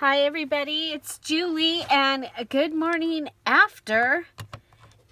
Hi everybody, it's Julie and good morning after.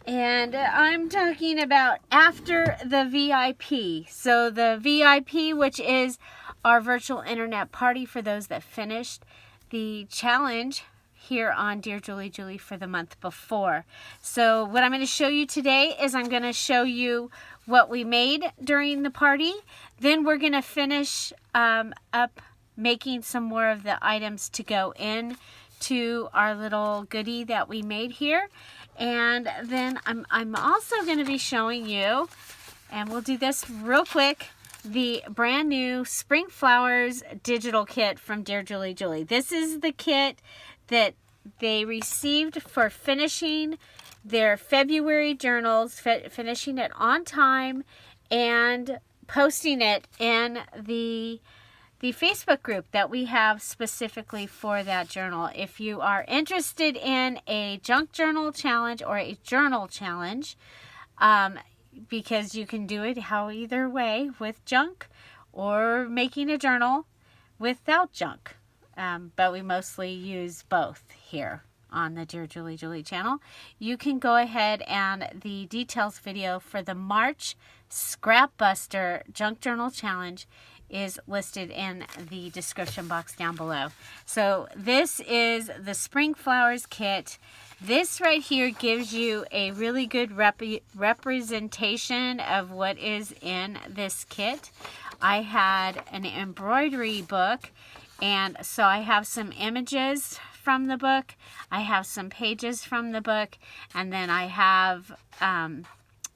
And I'm talking about after the VIP. So the VIP, which is our virtual internet party for those that finished the challenge here on Dear Julie for the month before. So what I'm going to show you today is I'm going to show you what we made during the party. Then we're going to finish up making some more of the items to go in to our little goodie that we made here. And then I'm also going to be showing you, and we'll do this real quick, the brand new Spring Flowers digital kit from Dear Julie. This is the kit that they received for finishing their February journals, finishing it on time and posting it in the Facebook group that we have specifically for that journal. If you are interested in a junk journal challenge or a journal challenge, because you can do it either way, with junk or making a journal without junk. But we mostly use both here on the Dear Julie channel. You can go ahead, and the details video for the March Scrap Buster Junk Journal Challenge is listed in the description box down below. So this is the Spring Flowers kit. This right here gives you a really good representation of what is in this kit. I had an embroidery book, and so I have some images from the book, I have some pages from the book, and then I have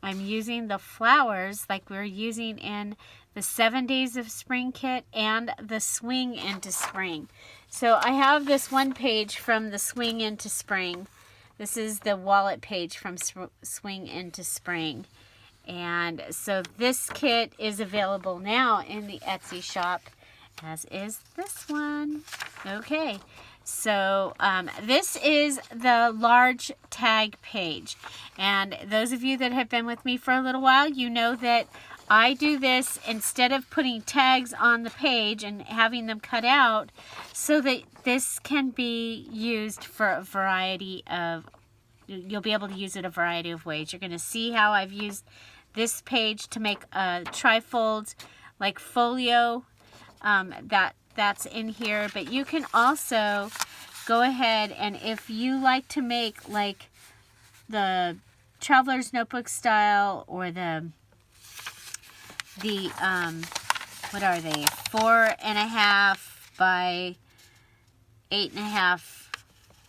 I'm using the flowers like we're using in the 7 Days of Spring kit and the Swing into Spring. So I have this one page from the Swing into Spring. This is the wallet page from Swing into Spring. And so this kit is available now in the Etsy shop, as is this one. Okay, so this is the large tag page. And those of you that have been with me for a little while, you know that I do this instead of putting tags on the page and having them cut out, so that this can be used for a variety of, you'll be able to use it a variety of ways. You're going to see how I've used this page to make a trifold like folio that's in here. But you can also go ahead, and if you like to make like the Traveler's Notebook style, or the what are they, 4.5 by 8.5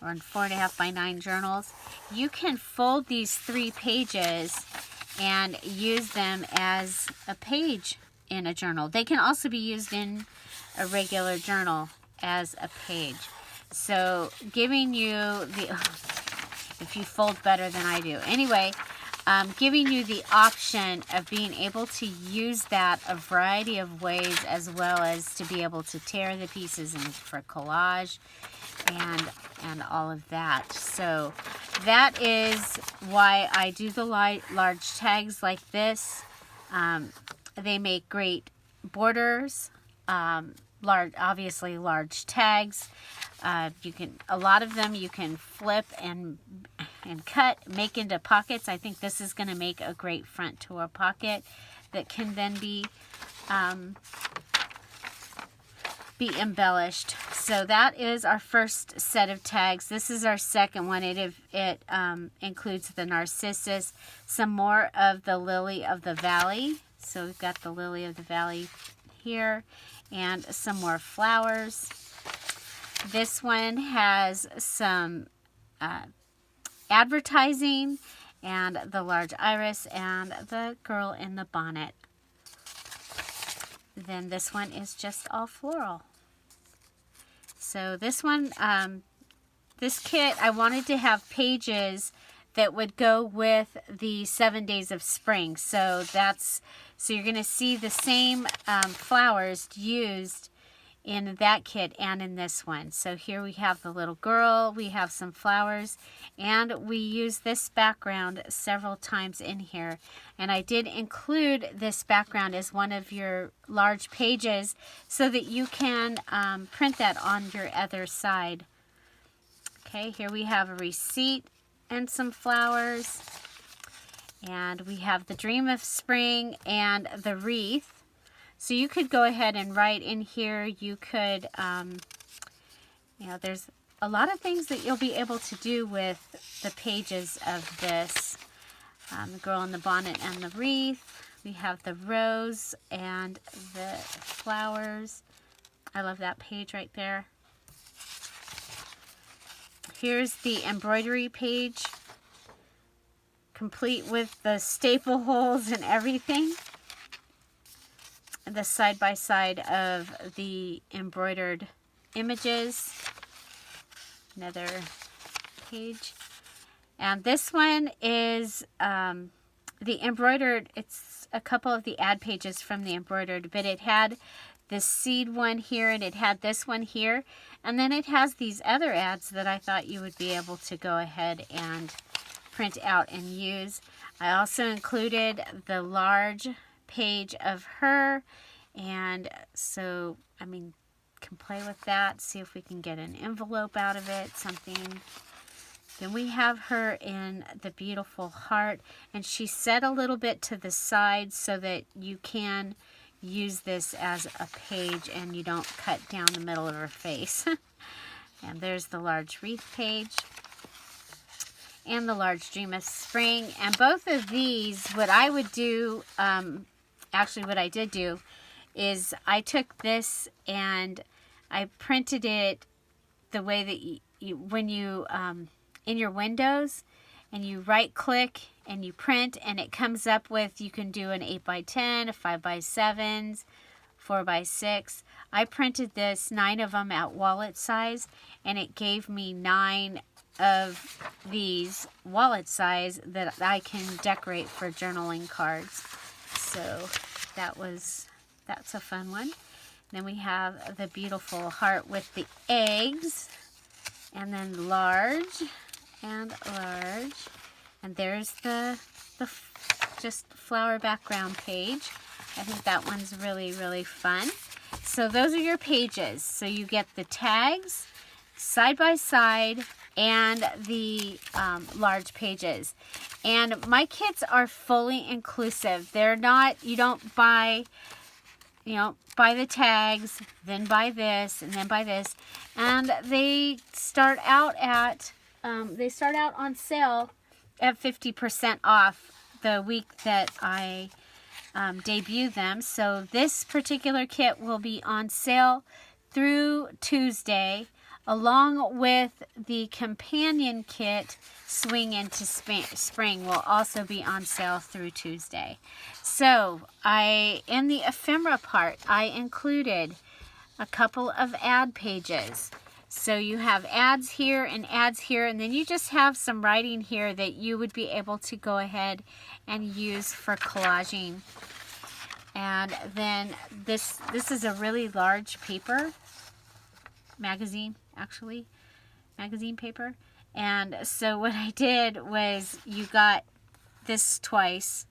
or 4.5 by 9 journals, you can fold these 3 pages and use them as a page in a journal. They can also be used in a regular journal as a page. So giving you the, if you fold better than I do. Anyway, giving you the option of being able to use that a variety of ways, as well as to be able to tear the pieces in for collage and all of that. So that is why I do the large tags like this. They make great borders, obviously large tags. You can, a lot of them you can flip and cut, make into pockets. I think this is going to make a great front to a pocket that can then be embellished. So that is our first set of tags. This is our second one. It includes the narcissus, some more of the lily of the valley. So we've got the lily of the valley here, and some more flowers. This one has some advertising, and the large iris, and the girl in the bonnet. Then this one is just all floral. So this one, this kit, I wanted to have pages that would go with the 7 Days of Spring. So you're going to see the same flowers used in that kit and in this one. So here we have the little girl, we have some flowers, and we use this background several times in here. And I did include this background as one of your large pages so that you can print that on your other side. Okay, here we have a receipt and some flowers. And we have the Dream of Spring and the wreath. So you could go ahead and write in here. You could, you know, there's a lot of things that you'll be able to do with the pages of this. The girl in the bonnet and the wreath. We have the rose and the flowers. I love that page right there. Here's the embroidery page, complete with the staple holes and everything. The side-by-side of the embroidered images. Another page. And this one is the embroidered, it's a couple of the ad pages from the embroidered, but it had this seed one here and it had this one here. And then it has these other ads that I thought you would be able to go ahead and print out and use. I also included the large page of her, and so I mean, can play with that, see if we can get an envelope out of it, something. Then we have her in the beautiful heart, and she's set a little bit to the side so that you can use this as a page and you don't cut down the middle of her face. And there's the large wreath page and the large Dream of Spring. And both of these, what I would do, actually what I did do, is I took this and I printed it the way that you when you, in your windows, and you right click and you print, and it comes up with, you can do an 8x10, a 5x7, 4x6. I printed this, 9 of them at wallet size, and it gave me 9 of these wallet size that I can decorate for journaling cards. So that's a fun one. Then we have the beautiful heart with the eggs, and then large and large, and there's the just flower background page. I think that one's really fun. So those are your pages. So you get the tags side by side and the large pages. And my kits are fully inclusive. They're not, you don't buy, you know, buy the tags, then buy this, and then buy this. And they start out at, on sale at 50% off the week that I debut them. So this particular kit will be on sale through Tuesday, along with the companion kit Swing into Spring will also be on sale through Tuesday. So in the ephemera part, I included a couple of ad pages. So you have ads here, and then you just have some writing here that you would be able to go ahead and use for collaging. And then this is a really large paper, magazine paper. And so what I did was, you got this twice.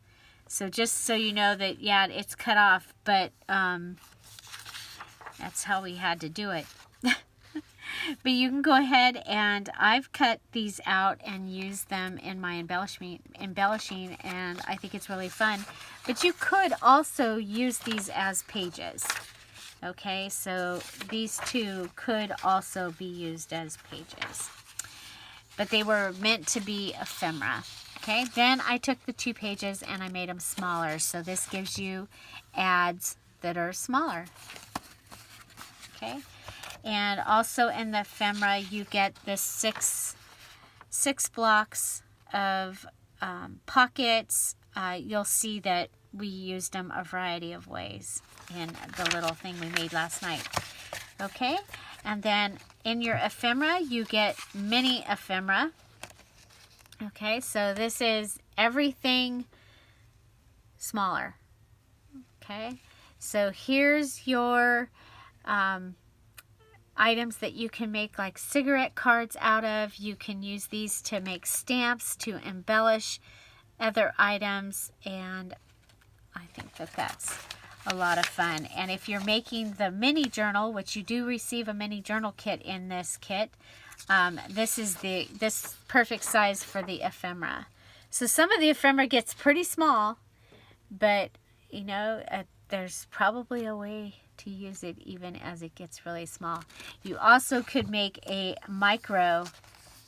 So just so you know that, yeah, it's cut off, but that's how we had to do it. But you can go ahead, and I've cut these out and used them in my embellishing, and I think it's really fun. But you could also use these as pages. Okay, so these two could also be used as pages. But they were meant to be ephemera. Okay, then I took the 2 pages and I made them smaller. So this gives you ads that are smaller. Okay, and also in the ephemera you get this six blocks of pockets. You'll see that we used them a variety of ways in the little thing we made last night. Okay, and then in your ephemera you get mini ephemera. Okay, so this is everything smaller. Okay, so here's your items that you can make like cigarette cards out of. You can use these to make stamps, to embellish other items, and I think that that's a lot of fun. And if you're making the mini journal, which you do receive a mini journal kit in this kit, this is this perfect size for the ephemera. So some of the ephemera gets pretty small, but you know, there's probably a way to use it even as it gets really small. You also could make a micro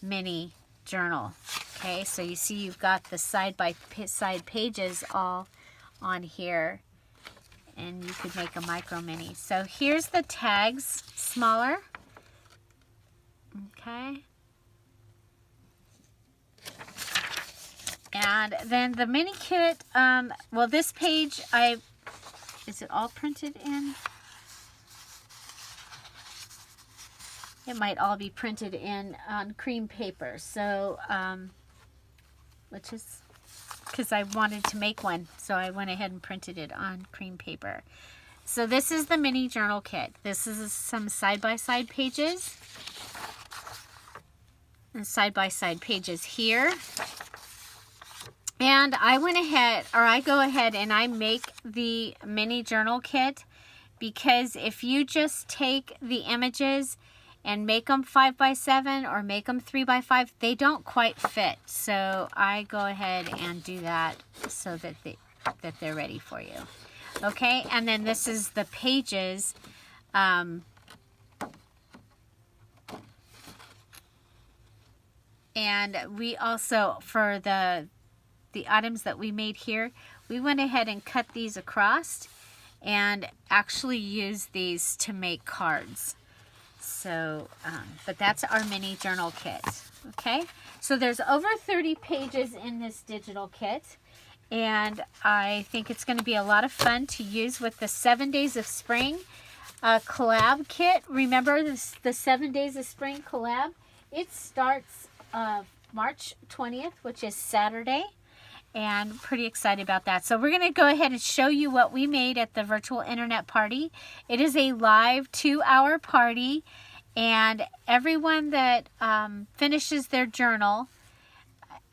mini journal. Okay, so you see you've got the side by side pages all on here, and you could make a micro mini. So here's the tags, smaller. Okay. And then the mini kit, well, this page, is it all printed in? It might all be printed in on cream paper. So, which is, because I wanted to make one, so I went ahead and printed it on cream paper. So this is the mini journal kit. This is some side-by-side pages. And side-by-side pages here. And I went ahead, or I go ahead and I make the mini journal kit, because if you just take the images and make them 5x7 or make them 3x5, they don't quite fit. So I go ahead and do that so that they're ready for you. Okay, and then this is the pages. And we also, for the items that we made here, we went ahead and cut these across and actually used these to make cards. So, but that's our mini journal kit. Okay, so there's over 30 pages in this digital kit, and I think it's going to be a lot of fun to use with the 7 Days of Spring collab kit. Remember this, the 7 Days of Spring collab? It starts March 20th, which is Saturday, and pretty excited about that. So we're going to go ahead and show you what we made at the virtual internet party. It is a live 2-hour party, and everyone that finishes their journal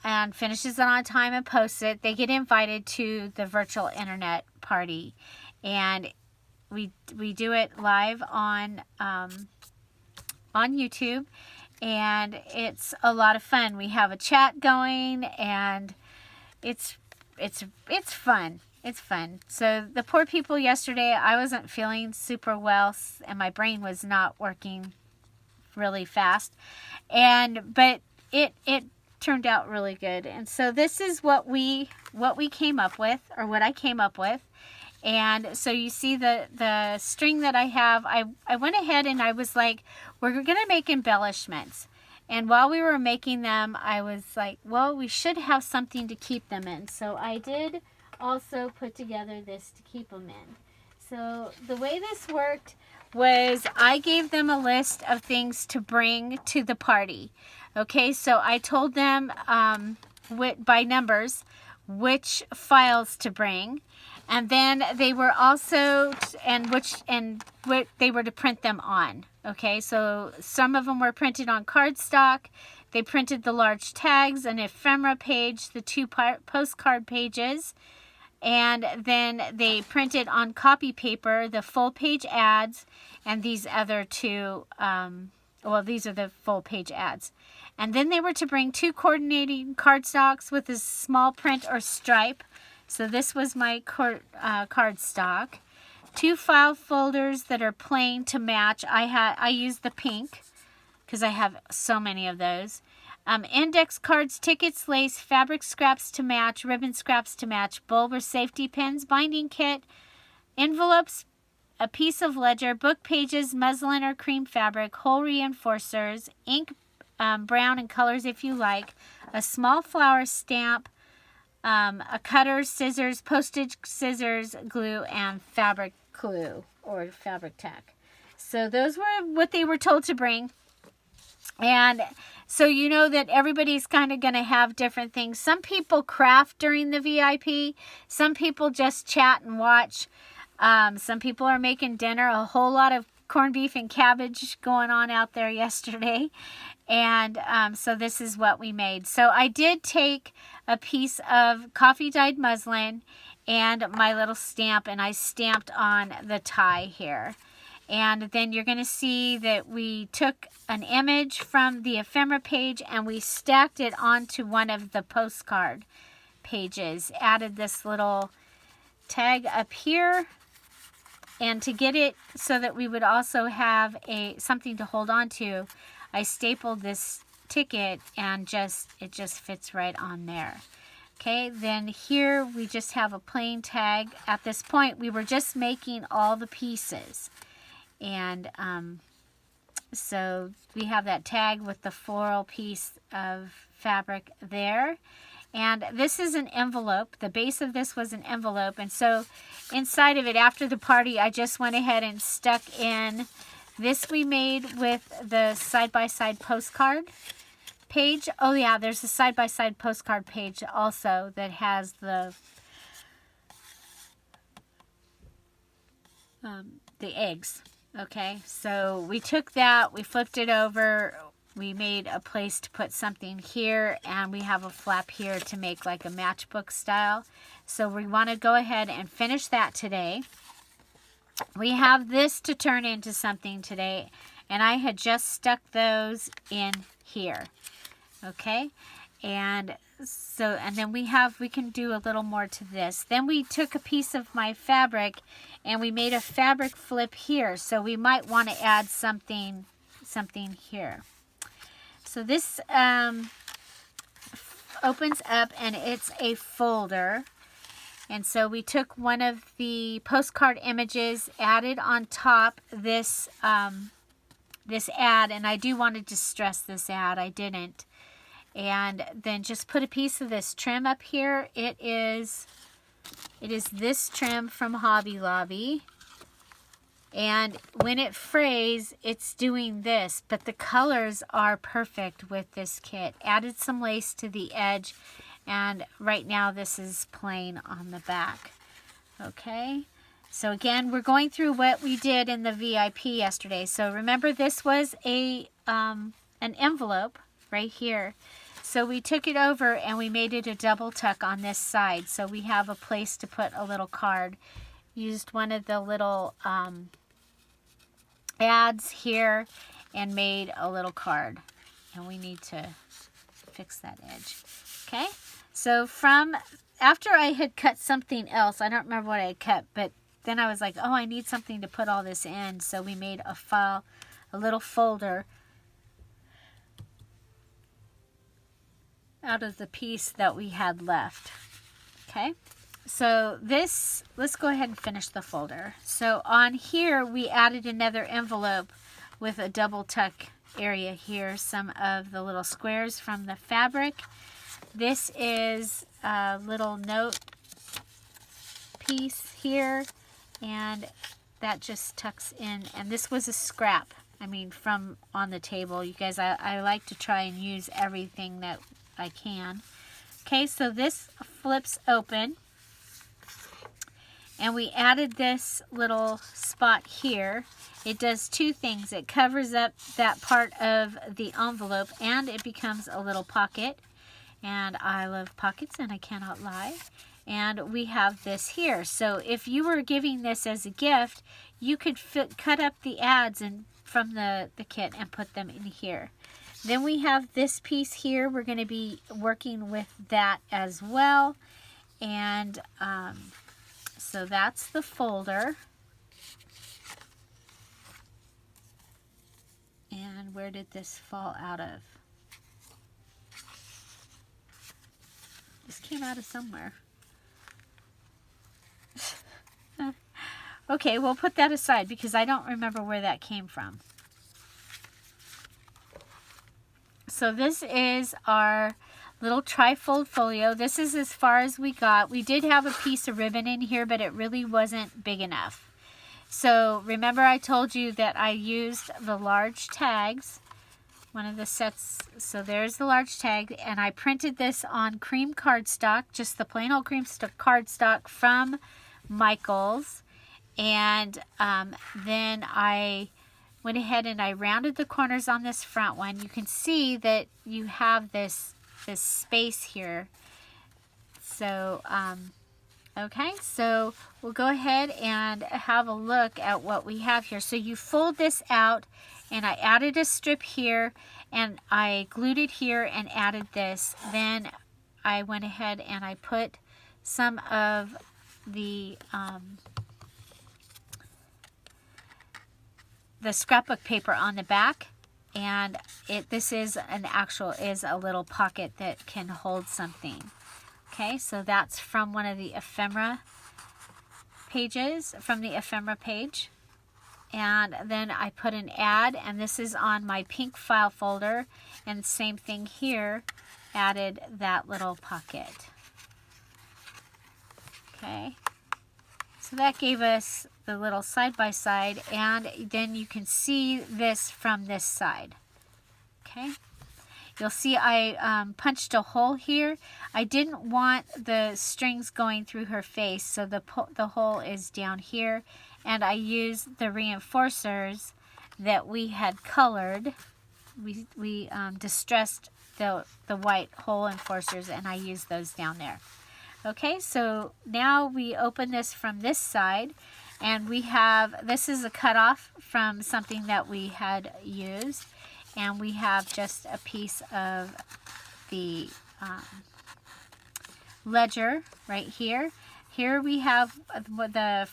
and finishes it on time and posts it, they get invited to the virtual internet party. And we do it live on YouTube, and it's a lot of fun. We have a chat going, and it's fun. It's fun. So the poor people yesterday, I wasn't feeling super well, and my brain was not working really fast, but it turned out really good. And so this is what we came up with, or what I came up with. And so you see the string that I have, I went ahead and I was like, we're going to make embellishments. And while we were making them, I was like, well, we should have something to keep them in. So I did also put together this to keep them in. So the way this worked was I gave them a list of things to bring to the party. Okay, so I told them by numbers which files to bring. And then they were also, what they were to print them on. Okay, so some of them were printed on cardstock. They printed the large tags, an ephemera page, the 2 postcard pages, and then they printed on copy paper the full page ads, and these other 2, well, these are the full page ads. And then they were to bring 2 coordinating cardstocks with a small print or stripe. So this was my cardstock. 2 file folders that are plain to match. I used the pink because I have so many of those. Index cards, tickets, lace, fabric scraps to match, ribbon scraps to match, bulb or safety pins, binding kit, envelopes, a piece of ledger, book pages, muslin or cream fabric, hole reinforcers, ink, brown and colors if you like, a small flower stamp, a cutter, scissors, postage scissors, glue, and fabric glue or fabric tack. So those were what they were told to bring. And so you know that everybody's kind of going to have different things. Some people craft during the VIP. Some people just chat and watch. Some people are making dinner. A whole lot of corned beef and cabbage going on out there yesterday. And so this is what we made. So I did take a piece of coffee dyed muslin and my little stamp, and I stamped on the tie here. And then you're going to see that we took an image from the ephemera page and we stacked it onto one of the postcard pages. Added this little tag up here. And to get it so that we would also have something to hold on to, I stapled this ticket and it just fits right on there. Okay, then here we just have a plain tag. At this point, we were just making all the pieces. And so we have that tag with the floral piece of fabric there. And this is an envelope. The base of this was an envelope. And so inside of it, after the party, I just went ahead and stuck in this we made with the side-by-side postcard page. Oh yeah, there's a side-by-side postcard page also that has the eggs. Okay, so we took that, we flipped it over, we made a place to put something here, and we have a flap here to make like a matchbook style. So we want to go ahead and finish that today. We have this to turn into something today, and I had just stuck those in here. Okay, and so, and then we can do a little more to this. Then we took a piece of my fabric and we made a fabric flip here. So we might want to add something here. So this opens up and it's a folder. And so we took one of the postcard images, added on top this this ad, and I do want to stress this ad, I didn't. And then just put a piece of this trim up here. It is this trim from Hobby Lobby. And when it frays, it's doing this, but the colors are perfect with this kit. Added some lace to the edge, and right now this is plain on the back. Okay, so again, we're going through what we did in the VIP yesterday. So remember, this was an envelope right here. So we took it over and we made it a double tuck on this side. So we have a place to put a little card. Used one of the little ads here and made a little card. And we need to fix that edge. Okay, so after I had cut something else, I don't remember what I had cut, but then I was like, oh, I need something to put all this in. So we made a little folder out of the piece that we had left. Okay, so let's go ahead and finish the folder. So on here we added another envelope with a double tuck area here, some of the little squares from the fabric. This is a little note piece here, and that just tucks in. And this was a scrap, I mean, from on the table. You guys, I like to try and use everything that I can. Okay, so this flips open, and we added this little spot here. It does two things. It covers up that part of the envelope, and it becomes a little pocket. And I love pockets, and I cannot lie. And we have this here. So if you were giving this as a gift, you could cut up the ads from the kit and put them in here. Then we have this piece here. We're going to be working with that as well. And so that's the folder. And where did this fall out of? This came out of somewhere. Okay, we'll put that aside because I don't remember where that came from. So this is our little trifold folio. This is as far as we got. We did have a piece of ribbon in here, but it really wasn't big enough. So remember I told you that I used the large tags, one of the sets. So there's the large tag, and I printed this on cream cardstock, just the plain old cream cardstock from Michael's. And then I went ahead and I rounded the corners on this front one. You can see that you have this space here. So, okay, so we'll go ahead and have a look at what we have here. So you fold this out, and I added a strip here, and I glued it here and added this. Then I went ahead and I put some of the scrapbook paper on the back, and this is a little pocket that can hold something. Okay, so that's from one of the ephemera pages, from the ephemera page. And then I put an ad, and this is on my pink file folder, and same thing here, added that little pocket. Okay, so that gave us the little side-by-side, and then you can see this from this side. Okay, you'll see I punched a hole here. I didn't want the strings going through her face, so the hole is down here, and I used the reinforcers that we had colored. We distressed the white hole enforcers, and I used those down there. Okay, so now we open this from this side, and we have, this is a cutoff from something that we had used, and we have just a piece of the ledger right here. Here we have the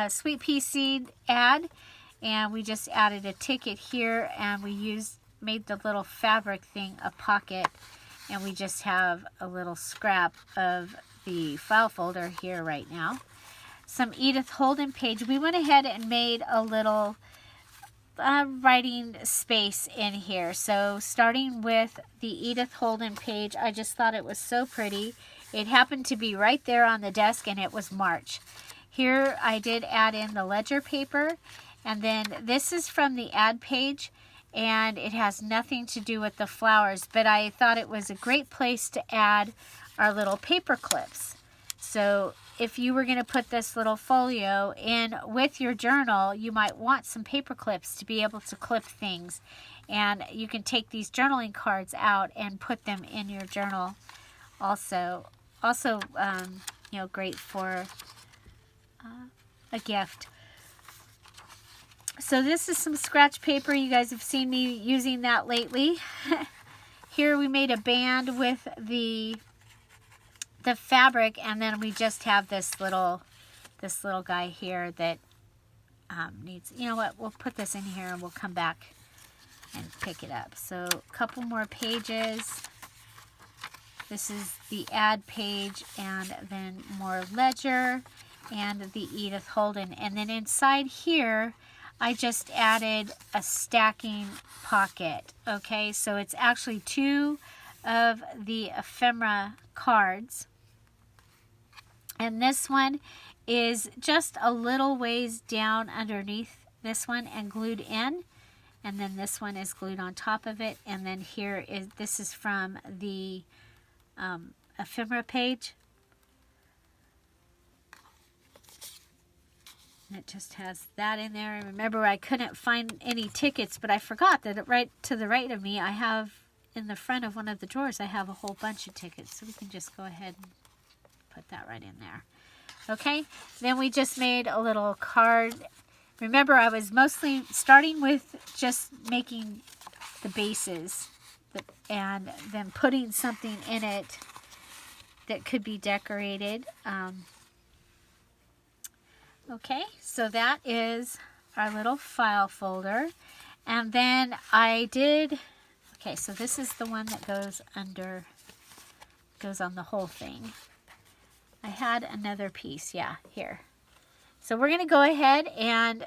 Sweet Pea Seed ad, and we just added a ticket here, and we made the little fabric thing a pocket, and we just have a little scrap of the file folder here right now. Some Edith Holden page. We went ahead and made a little writing space in here. So starting with the Edith Holden page, I just thought it was so pretty. It happened to be right there on the desk, and it was March. Here I did add in the ledger paper, and then this is from the ad page, and it has nothing to do with the flowers, but I thought it was a great place to add our little paper clips. So if you were going to put this little folio in with your journal, you might want some paper clips to be able to clip things, and you can take these journaling cards out and put them in your journal. Also you know, great for a gift. So this is some scratch paper. You guys have seen me using that lately. Here we made a band with the fabric, and then we just have this little guy here that needs, you know what, we'll put this in here and we'll come back and pick it up. So a couple more pages. This is the ad page, and then more ledger and the Edith Holden. And then inside here, I just added a stacking pocket. Okay, so it's actually 2 of the ephemera cards. And this one is just a little ways down underneath this one and glued in. And then this one is glued on top of it. And then here is, this is from the ephemera page. And it just has that in there. And remember, I couldn't find any tickets, but I forgot that right to the right of me, I have in the front of one of the drawers, I have a whole bunch of tickets. So we can just go ahead and put that right in there. Okay, then we just made a little card. Remember, I was mostly starting with just making the bases and then putting something in it that could be decorated. Okay, so that is our little file folder. And then I did, okay, so this is the one that goes under, goes on the whole thing. I had another piece, yeah, here. So we're going to go ahead and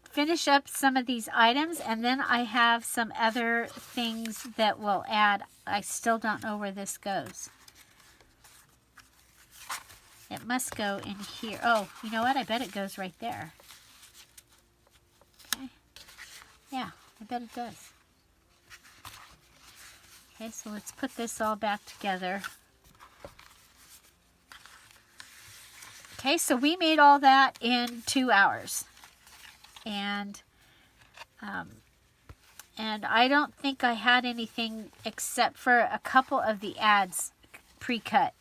finish up some of these items, and then I have some other things that we'll add. I still don't know where this goes. It must go in here. Oh, you know what? I bet it goes right there. Okay. Yeah, I bet it does. Okay, so let's put this all back together. Okay, so we made all that in 2 hours. And And I don't think I had anything except for a couple of the ads pre-cut.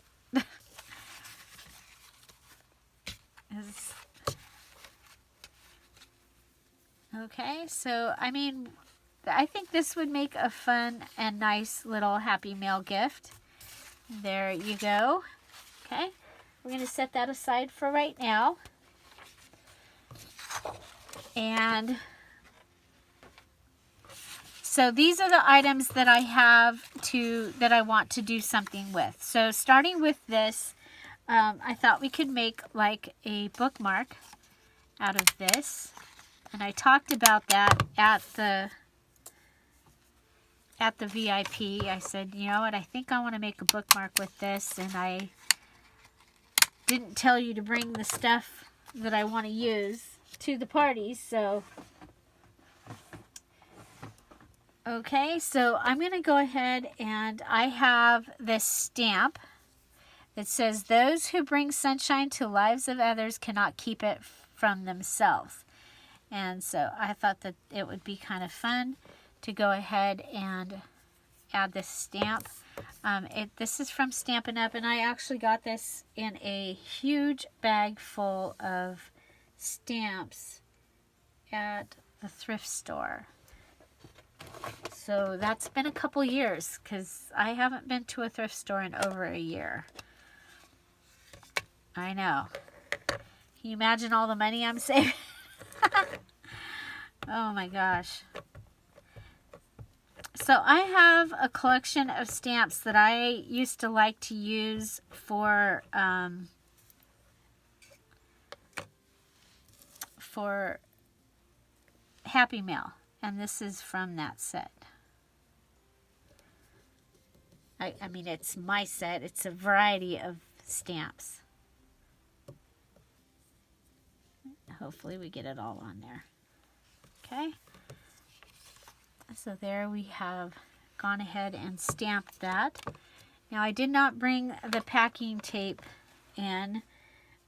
Okay, so I mean, I think this would make a fun and nice little Happy Mail gift. There you go. Okay, we're going to set that aside for right now. And so these are the items that I have that I want to do something with. So starting with this, I thought we could make like a bookmark out of this. And I talked about that at the VIP. I said, you know what, I think I want to make a bookmark with this. And I didn't tell you to bring the stuff that I want to use to the parties. So, okay, so I'm going to go ahead and I have this stamp that says, those who bring sunshine to lives of others cannot keep it from themselves. And so I thought that it would be kind of fun to go ahead and add this stamp. This is from Stampin' Up! And I actually got this in a huge bag full of stamps at a thrift store. So that's been a couple years because I haven't been to a thrift store in over a year. I know. Can you imagine all the money I'm saving? Oh my gosh. So I have a collection of stamps that I used to like to use for Happy Mail. And this is from that set. I mean, it's my set. It's a variety of stamps. Hopefully we get it all on there. Okay. So there we have gone ahead and stamped that. Now I did not bring the packing tape in,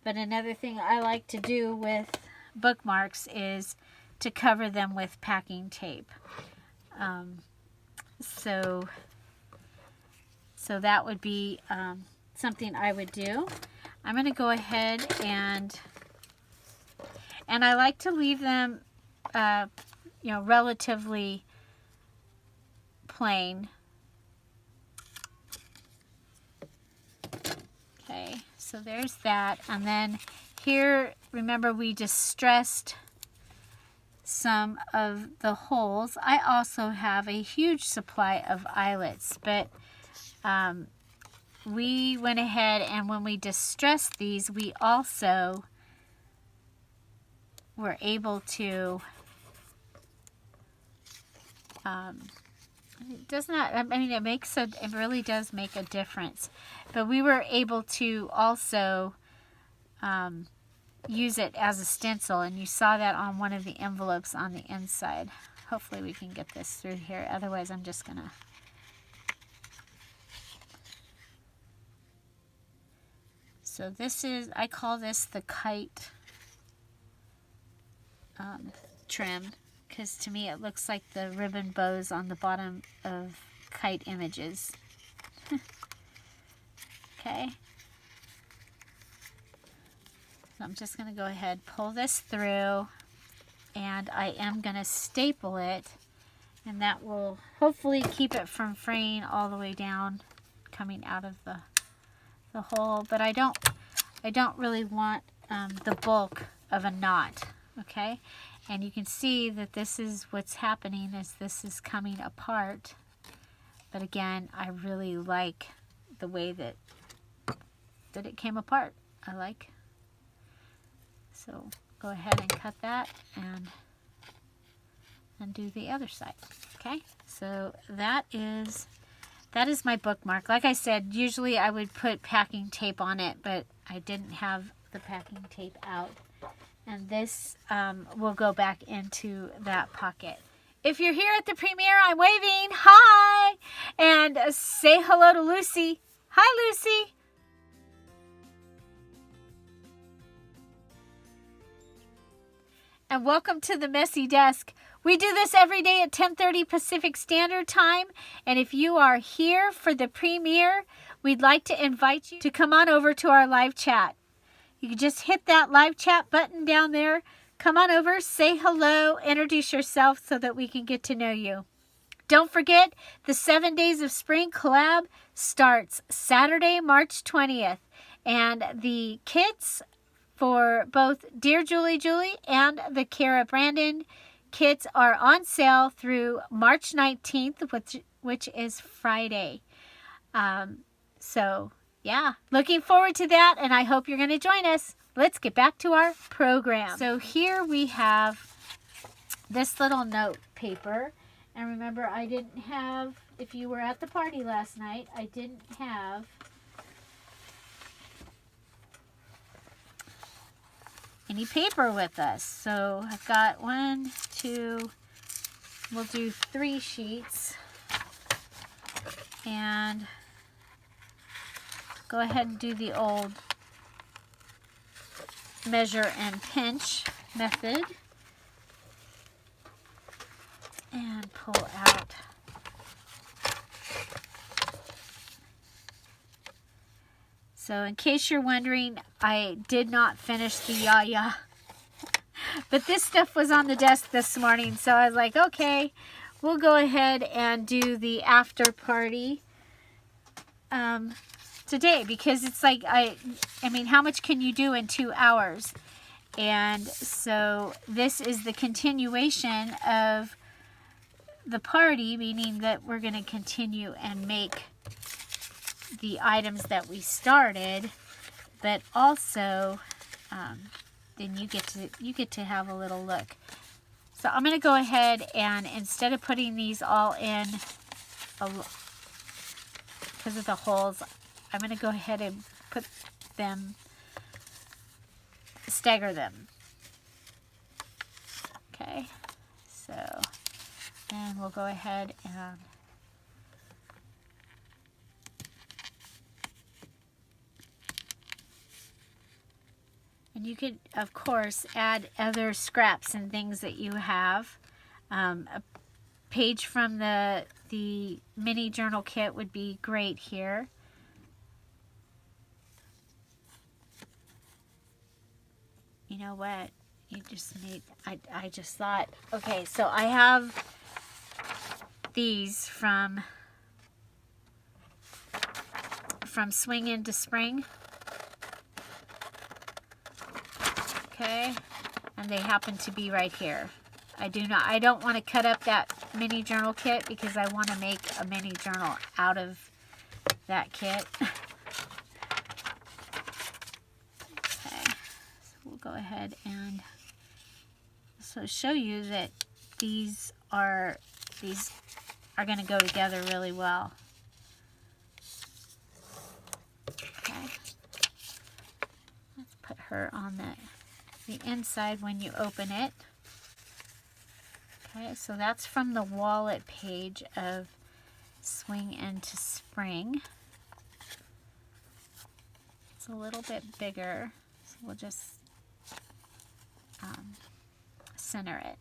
but another thing I like to do with bookmarks is to cover them with packing tape. So that would be something I would do. I'm going to go ahead and I like to leave them, you know, relatively plain. Okay, so there's that. And then here, remember we distressed some of the holes. I also have a huge supply of eyelets, but we went ahead and when we distressed these, we also were able to it does not, I mean, it really does make a difference, but we were able to also use it as a stencil, and you saw that on one of the envelopes on the inside. Hopefully we can get this through here, otherwise I'm just gonna so this is, I call this the kite trim, because to me it looks like the ribbon bows on the bottom of kite images. Okay. So I'm just going to go ahead, pull this through, and I am going to staple it, and that will hopefully keep it from fraying all the way down, coming out of the hole. But I don't really want the bulk of a knot. Okay, and you can see that this is what's happening, is this is coming apart. But again, I really like the way that it came apart. I like. So go ahead and cut that and do the other side. Okay, so that is my bookmark. Like I said, usually I would put packing tape on it, but I didn't have the packing tape out. And this will go back into that pocket. If you're here at the premiere, I'm waving. Hi! And say hello to Lucy. Hi, Lucy. And welcome to the messy desk. We do this every day at 10:30 Pacific Standard Time. And if you are here for the premiere, we'd like to invite you to come on over to our live chat. You can just hit that live chat button down there. Come on over, say hello, introduce yourself so that we can get to know you. Don't forget, the 7 Days of Spring collab starts Saturday, March 20th. And the kits for both Dear Julie Julie and the Cara Brandon kits are on sale through March 19th, which is Friday. So, yeah, looking forward to that, and I hope you're going to join us. Let's get back to our program. So here we have this little note paper. And remember, I didn't have, if you were at the party last night, I didn't have any paper with us. So I've got 1, 2, we'll do 3 sheets. And go ahead and do the old measure and pinch method. And pull out. So in case you're wondering, I did not finish the yaya. But this stuff was on the desk this morning, so I was like, okay, we'll go ahead and do the after party today, because it's like, I mean, how much can you do in 2 hours? And so this is the continuation of the party, meaning that we're going to continue and make the items that we started, but also then you get to have a little look. So I'm going to go ahead and, instead of putting these all in because of the holes, I'm going to go ahead and put them, stagger them. Okay, so then we'll go ahead and you could, of course, add other scraps and things that you have. A page from the mini journal kit would be great here. You know what? You just need, I just thought, okay, so I have these from Swing Into Spring. Okay, and they happen to be right here. I don't want to cut up that mini journal kit because I want to make a mini journal out of that kit. Okay, so we'll go ahead and show you that these are going to go together really well. Okay, let's put her on the inside when you open it. Okay, so that's from the wallet page of Swing Into Spring. It's a little bit bigger, so we'll just center it.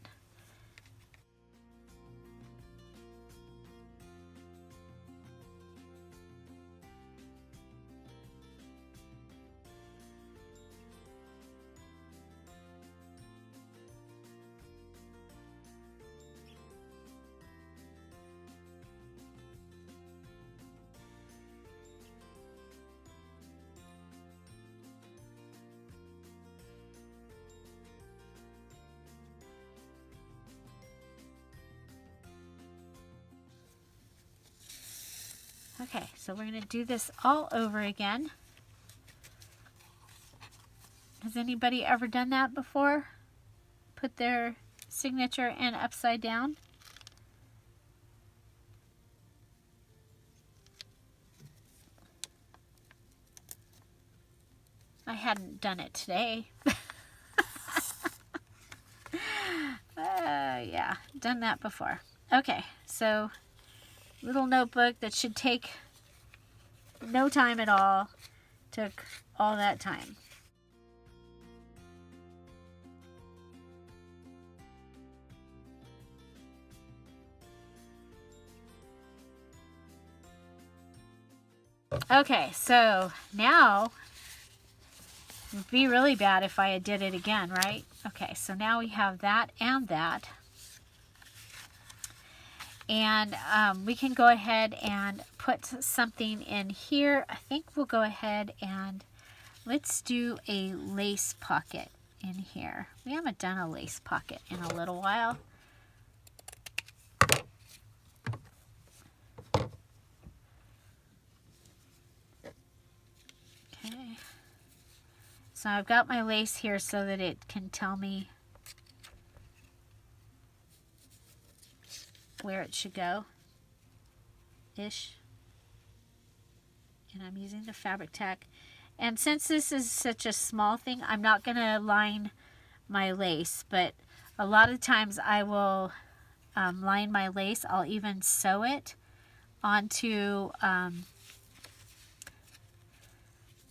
Okay, so we're going to do this all over again. Has anybody ever done that before? Put their signature in upside down? I hadn't done it today. Yeah, done that before. Okay, so little notebook that should take no time at all. Took all that time. Okay, so now it would be really bad if I did it again, right? Okay, so now we have that and that. And we can go ahead and put something in here. I think we'll go ahead and let's do a lace pocket in here. We haven't done a lace pocket in a little while. Okay. So I've got my lace here so that it can tell me where it should go, ish. And I'm using the fabric tack. And since this is such a small thing, I'm not going to line my lace, but a lot of times I will line my lace. I'll even sew it onto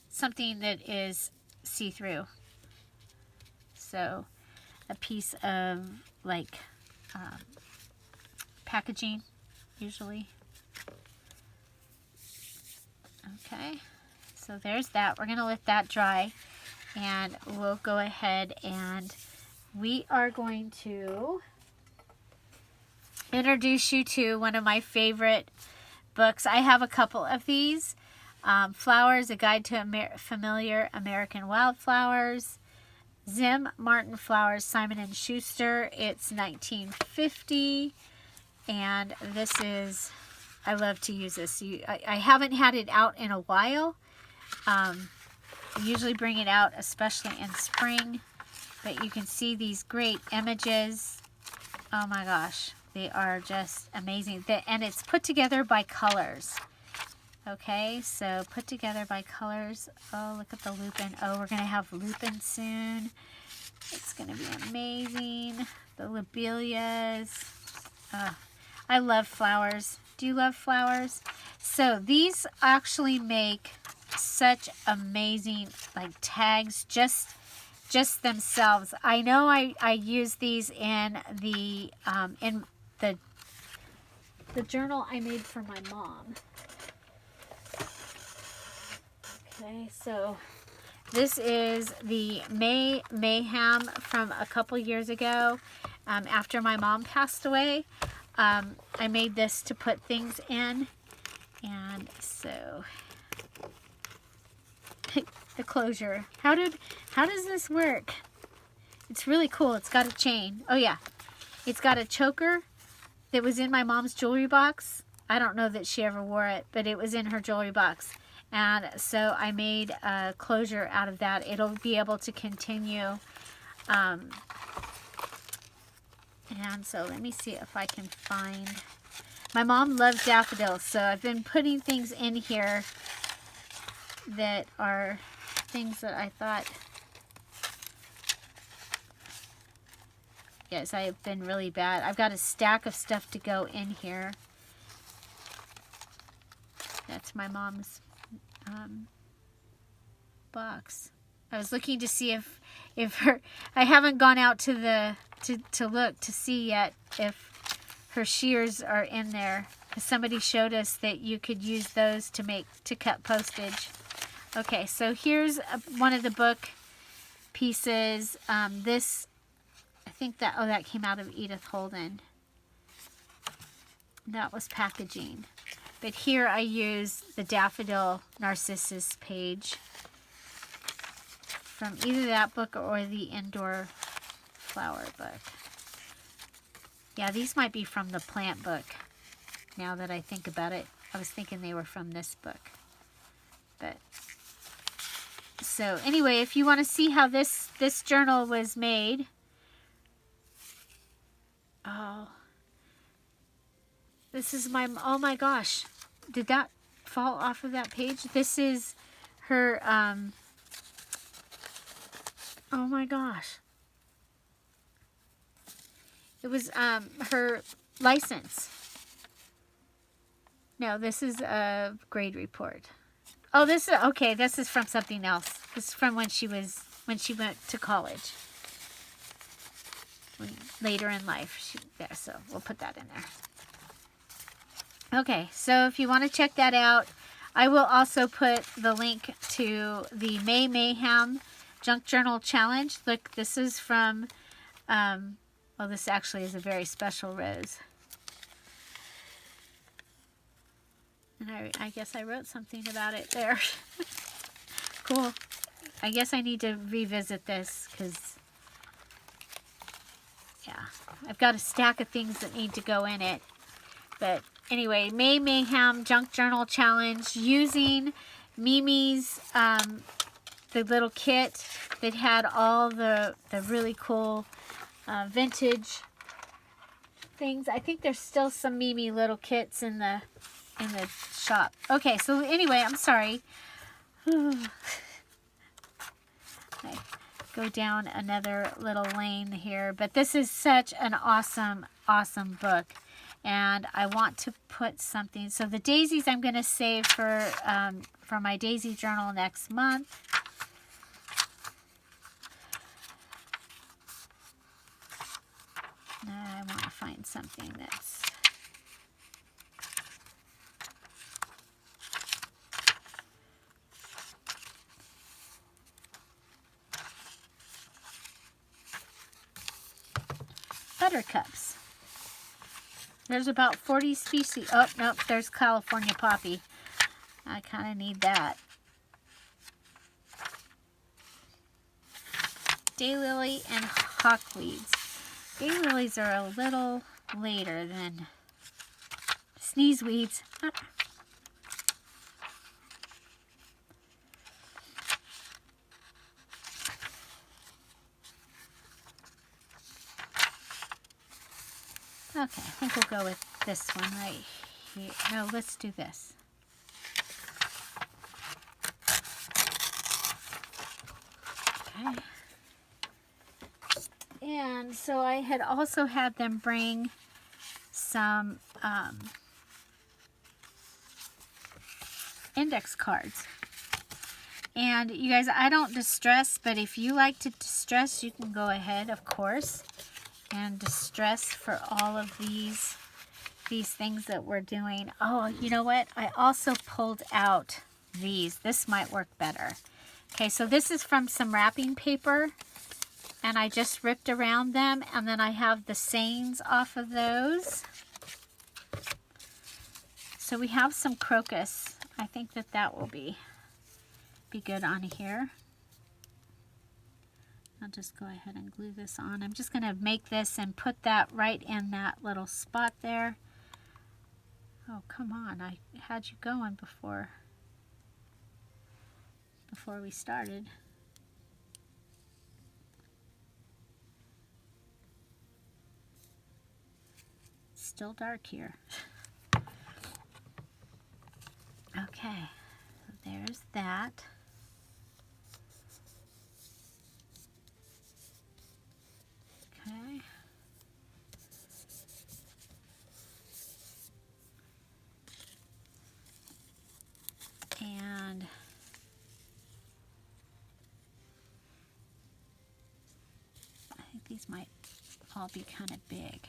something that is see-through. So a piece of like packaging usually. Okay, so there's that. We're going to let that dry, and we'll go ahead and we are going to introduce you to one of my favorite books. I have a couple of these. Flowers, A Guide to Familiar American Wildflowers. Zim Martin Flowers, Simon & Schuster. It's 1950. And this is, I love to use this. I haven't had it out in a while. I usually bring it out, especially in spring. But you can see these great images. Oh my gosh, they are just amazing. And it's put together by colors. Okay, so put together by colors. Oh, look at the lupin. Oh, we're going to have lupin soon. It's going to be amazing. The lobelias. I love flowers. Do you love flowers? So these actually make such amazing like tags just themselves. I know I use these in the journal I made for my mom. Okay, so this is the Mayhem from a couple years ago after my mom passed away. I made this to put things in, and so the closure. How does this work? It's really cool. It's got a chain. Oh yeah, it's got a choker that was in my mom's jewelry box. I don't know that she ever wore it, but it was in her jewelry box, and so I made a closure out of that. It'll be able to continue. And so let me see if I can find... My mom loves daffodils, so I've been putting things in here that are things that I thought... Yes, I have been really bad. I've got a stack of stuff to go in here. That's my mom's box. I was looking to see if her... I haven't gone out to the... To look to see yet if her shears are in there. Somebody showed us that you could use those to cut postage. Okay, so here's one of the book pieces. This, I think that came out of Edith Holden. That was packaging. But here I use the Daffodil Narcissus page from either that book or the Indoor Flower book. Yeah, these might be from the plant book. Now that I think about it, I was thinking they were from this book. But so anyway, if you want to see how this journal was made, oh, this is my, oh my gosh, did that fall off of that page? This is her, oh my gosh. It was her license. No, this is a grade report. Oh, this is okay. This is from something else. This is from when she went to college. Later in life, there. So we'll put that in there. Okay, so if you want to check that out, I will also put the link to the May Mayhem Junk Journal Challenge. Look, this is from, well, this actually is a very special rose. And I guess I wrote something about it there. Cool. I guess I need to revisit this because, yeah, I've got a stack of things that need to go in it. But anyway, May Mayhem Junk Journal Challenge, using Mimi's, the little kit that had all the really cool vintage things. I think there's still some Mimi little kits in the shop. Okay, so anyway, I'm sorry. I go down another little lane here, but this is such an awesome, awesome book. And I want to put something. So the daisies I'm going to save for my daisy journal next month. I want to find something that's buttercups. There's about 40 species. Oh, nope, there's California poppy. I kind of need that. Daylily and hawkweeds. Daylilies are a little later than sneezeweeds. Okay, I think we'll go with this one right here. No, let's do this. Okay. And so I had also had them bring some index cards. And you guys, I don't distress, but if you like to distress, you can go ahead, of course, and distress for all of these things that we're doing. Oh, you know what? I also pulled out these. This might work better. Okay, so this is from some wrapping paper, and I just ripped around them, and then I have the sayings off of those. So we have some crocus. I think that will be good on here. I'll just go ahead and glue this on. I'm just going to make this and put that right in that little spot there. Oh, come on. I had you going before we started. It's still dark here. Okay, so there's that. Okay. And I think these might all be kind of big.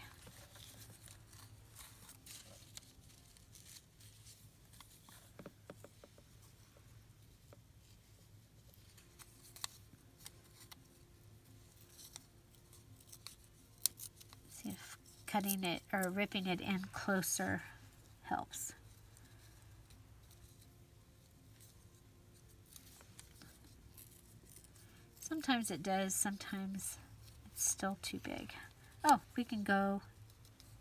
See if cutting it or ripping it in closer helps. Sometimes it does, sometimes it's still too big. Oh, we can go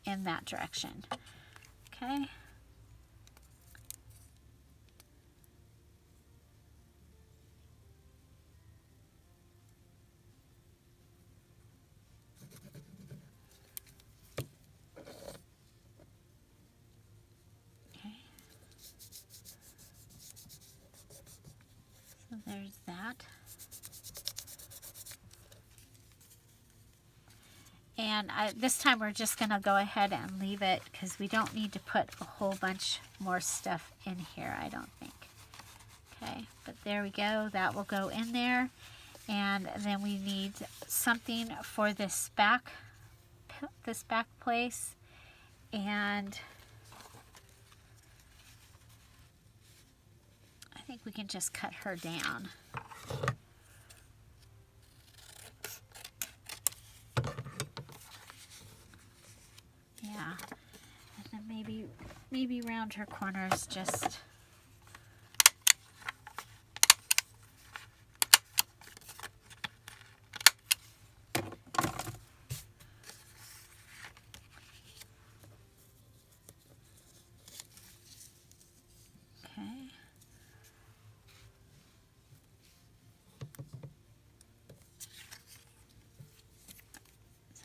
in that direction. Okay. Okay. So there's that. And this time we're just going to go ahead and leave it because we don't need to put a whole bunch more stuff in here, I don't think. Okay, but there we go. That will go in there. And then we need something for this back place. And we can just cut her down. Yeah, and then maybe round her corners just.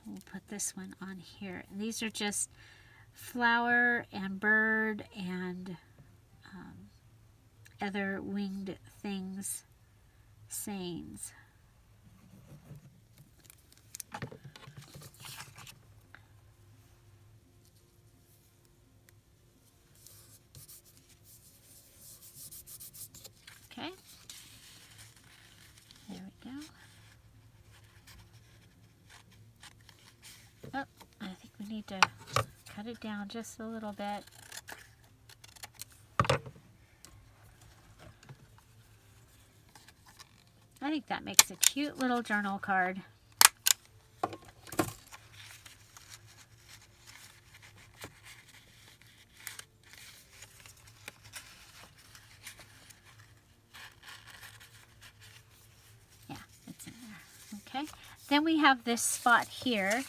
We'll put this one on here. And these are just flower and bird and other winged things, sayings. Okay. There we go. Oh, I think we need to cut it down just a little bit. I think that makes a cute little journal card. Yeah, it's in there. Okay. Then we have this spot here.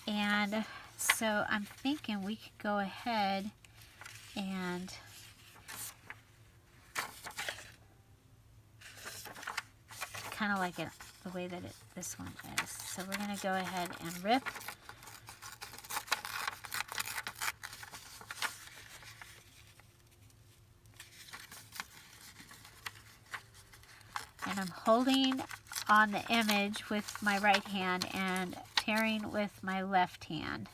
And so I'm thinking we could go ahead and kind of like it the way that this one is. So we're going to go ahead and rip. And I'm holding on the image with my right hand and tearing with my left hand.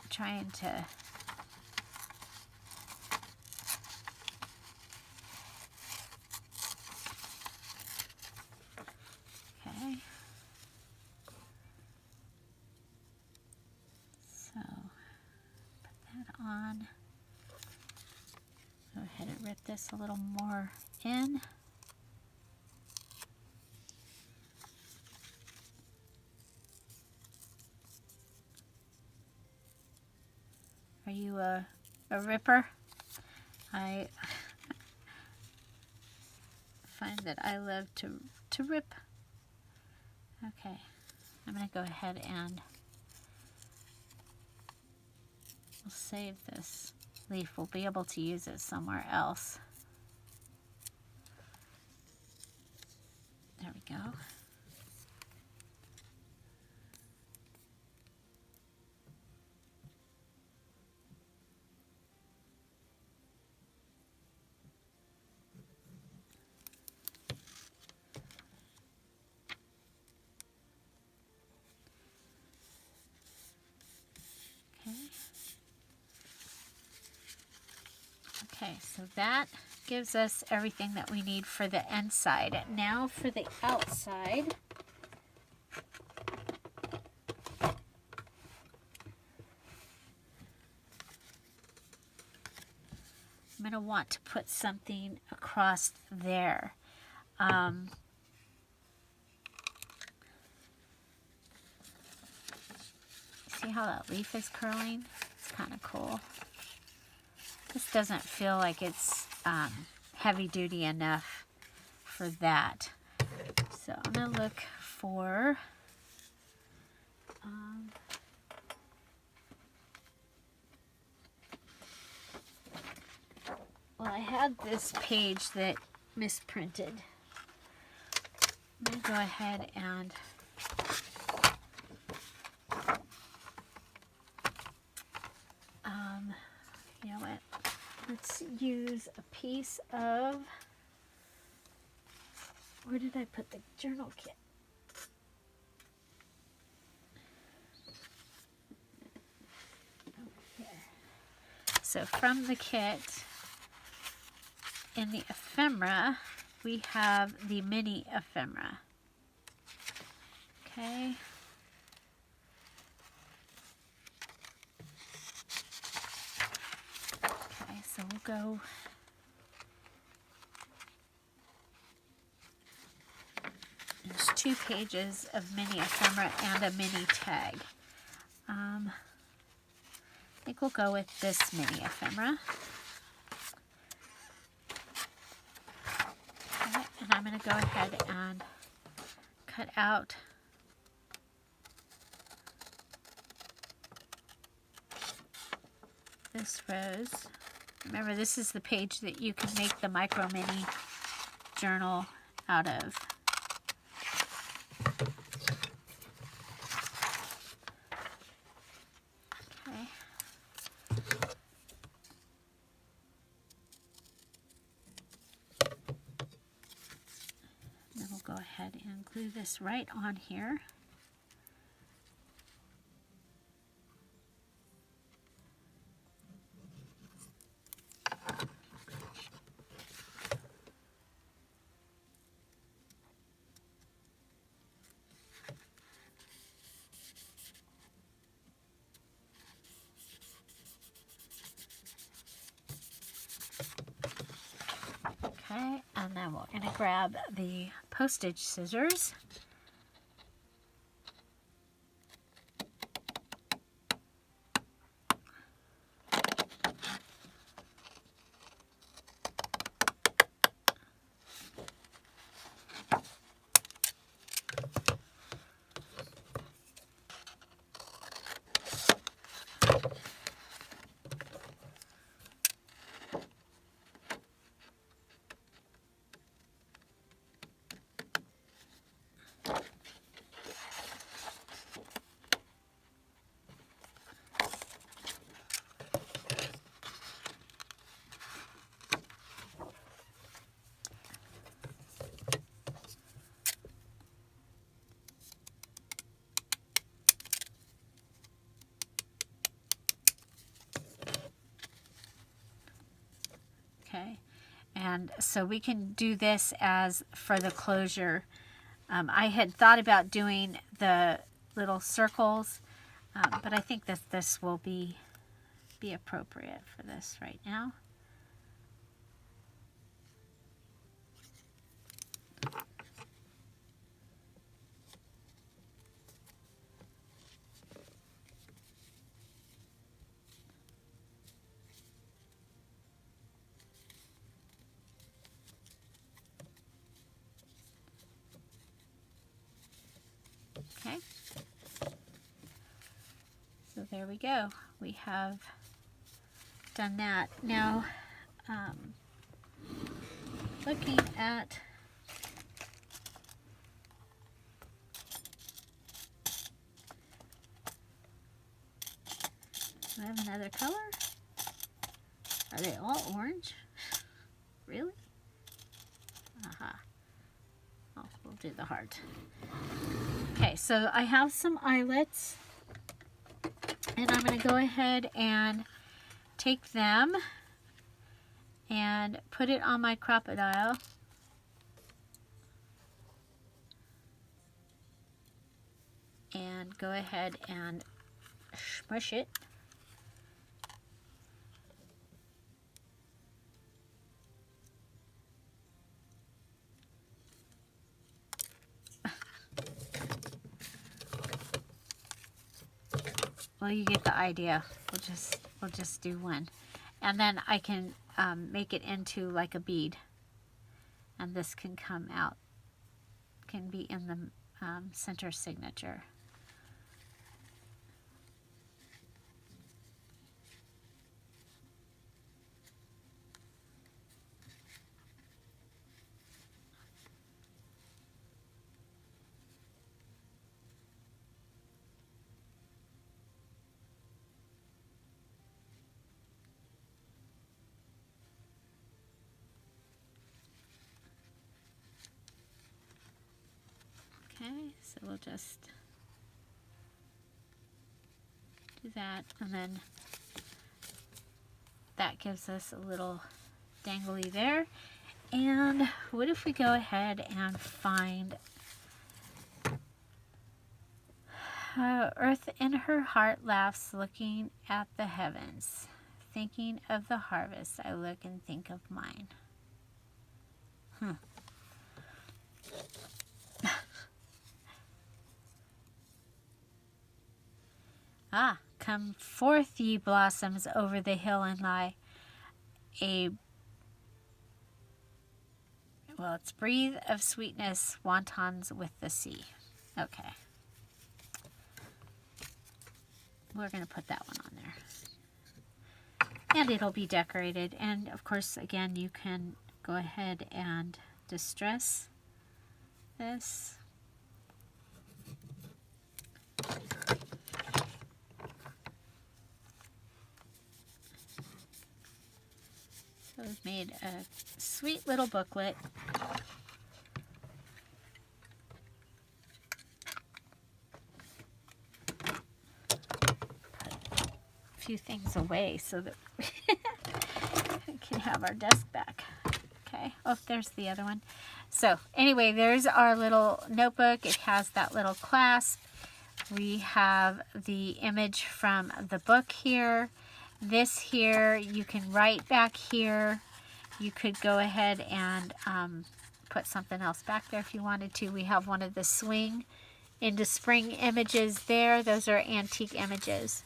Trying to okay. So put that on. Go ahead and rip this a little more in. Are you a ripper? I find that I love to rip. Okay, I'm going to go ahead and we'll save this leaf. We'll be able to use it somewhere else. There we go. Okay, so that gives us everything that we need for the inside. Now for the outside. I'm going to want to put something across there. See how that leaf is curling? It's kind of cool. This doesn't feel like it's heavy duty enough for that. So I'm going to look for well, I had this page that misprinted. I'm going to go ahead and you know what? Let's use a piece of, where did I put the journal kit? Over here. So from the kit, in the ephemera, we have the mini ephemera. Okay. go. There's 2 pages of mini ephemera and a mini tag. I think we'll go with this mini ephemera. Okay, and I'm going to go ahead and cut out this rose. Remember, this is the page that you can make the micro mini journal out of. Okay. Then we'll go ahead and glue this right on here. Okay, and then we're going to grab the postage scissors. Okay, and so we can do this as for the closure. I had thought about doing the little circles, but I think that this will be appropriate for this right now. Okay, so there we go. We have done that. Now, looking at do I have another color? Are they all orange? Really? Aha. Oh, we'll do the heart. Okay, so I have some eyelets, and I'm going to go ahead and take them and put it on my crocodile. And go ahead and smush it. Well, you get the idea. We'll just do one, and then I can make it into like a bead, and this can come out, can be in the center signature. Okay, so we'll just do that, and then that gives us a little dangly there. And what if we go ahead and find Earth in her heart laughs looking at the heavens. thinking of the harvest, I look and think of mine. Ah, come forth, ye blossoms, over the hill and lie. Well, it's breathe of sweetness, wontons with the sea. Okay. We're going to put that one on there. And it'll be decorated. And, of course, again, you can go ahead and distress this. So we've made a sweet little booklet. Few things away so that we can have our desk back. Okay. Oh, there's the other one. So anyway, there's our little notebook. It has that little clasp. We have the image from the book here. This here, you can write back here. You could go ahead and put something else back there if you wanted to. We have one of the swing into spring images there. Those are antique images.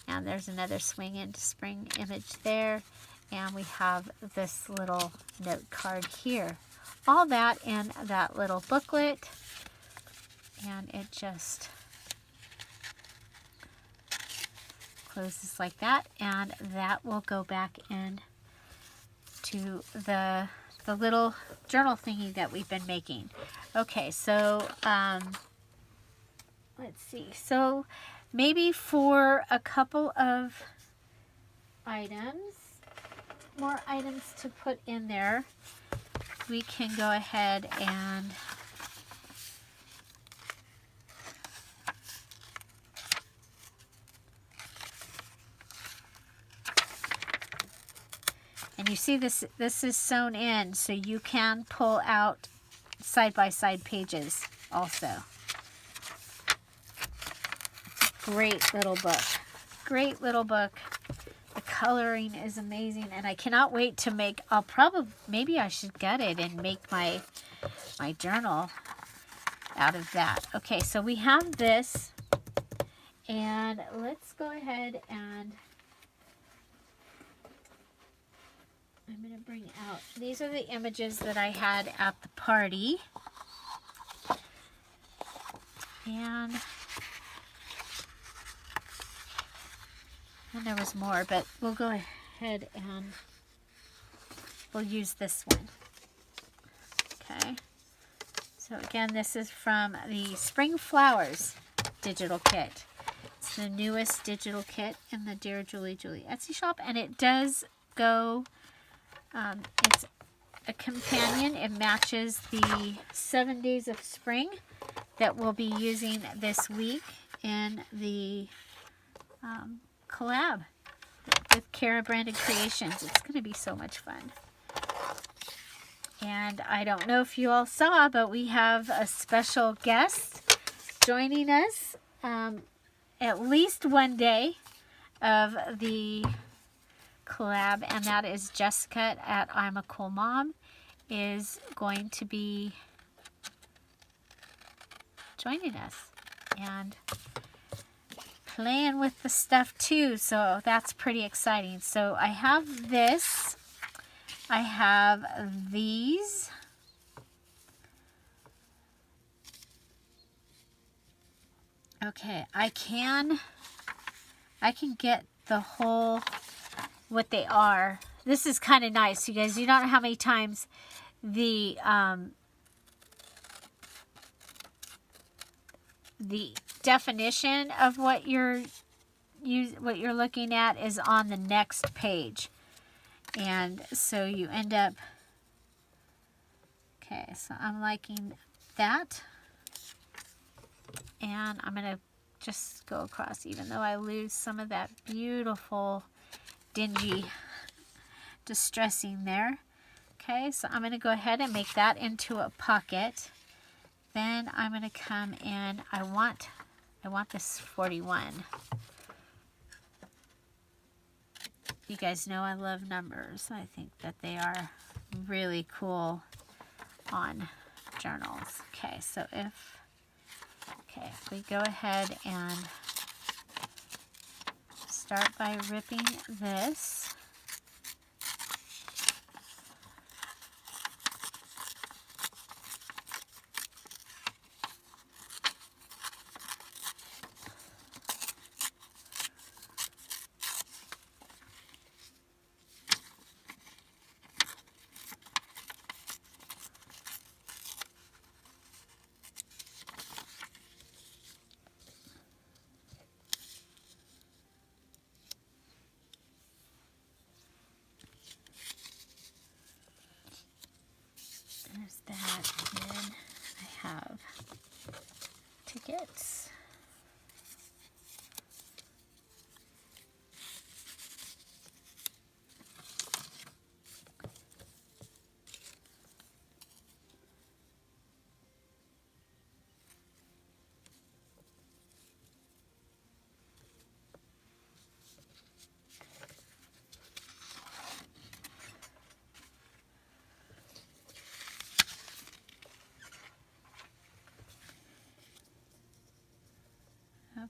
And there's another swing into spring image there. And we have this little note card here. All that in that little booklet. And it just closes like that. And that will go back in to the little journal thingy that we've been making. Okay, so let's see. So maybe for a couple of items, more items to put in there, we can go ahead and you see this is sewn in, so you can pull out side-by-side pages also. Great little book. Great little book. The coloring is amazing, and I cannot wait to make, maybe I should gut it and make my journal out of that. Okay, so we have this, and let's go ahead and I'm going to bring out, these are the images that I had at the party. And there was more, but we'll go ahead and we'll use this one. Okay. So again, this is from the Spring Flowers digital kit. It's the newest digital kit in the Dear Julie Etsy shop, and it does go, it's a companion. It matches the 7 days of spring that we'll be using this week in the collab with Cara Branded Creations. It's going to be so much fun. And I don't know if you all saw, but we have a special guest joining us at least one day of the collab, and that is Jessica at I'm a Cool Mom is going to be joining us and playing with the stuff too, so that's pretty exciting. So I have this, I have these, okay, I can get the whole what they are. This is kind of nice, you guys. You don't know how many times the definition of what you're looking at is on the next page, and so you end up, okay, so I'm liking that, and I'm gonna just go across, even though I lose some of that beautiful dingy distressing there. Okay, so I'm going to go ahead and make that into a pocket. Then I'm going to come in, I want this 41. You guys know I love numbers. I think that they are really cool on journals. Okay, so if we go ahead and start by ripping this. There's that, and then I have tickets.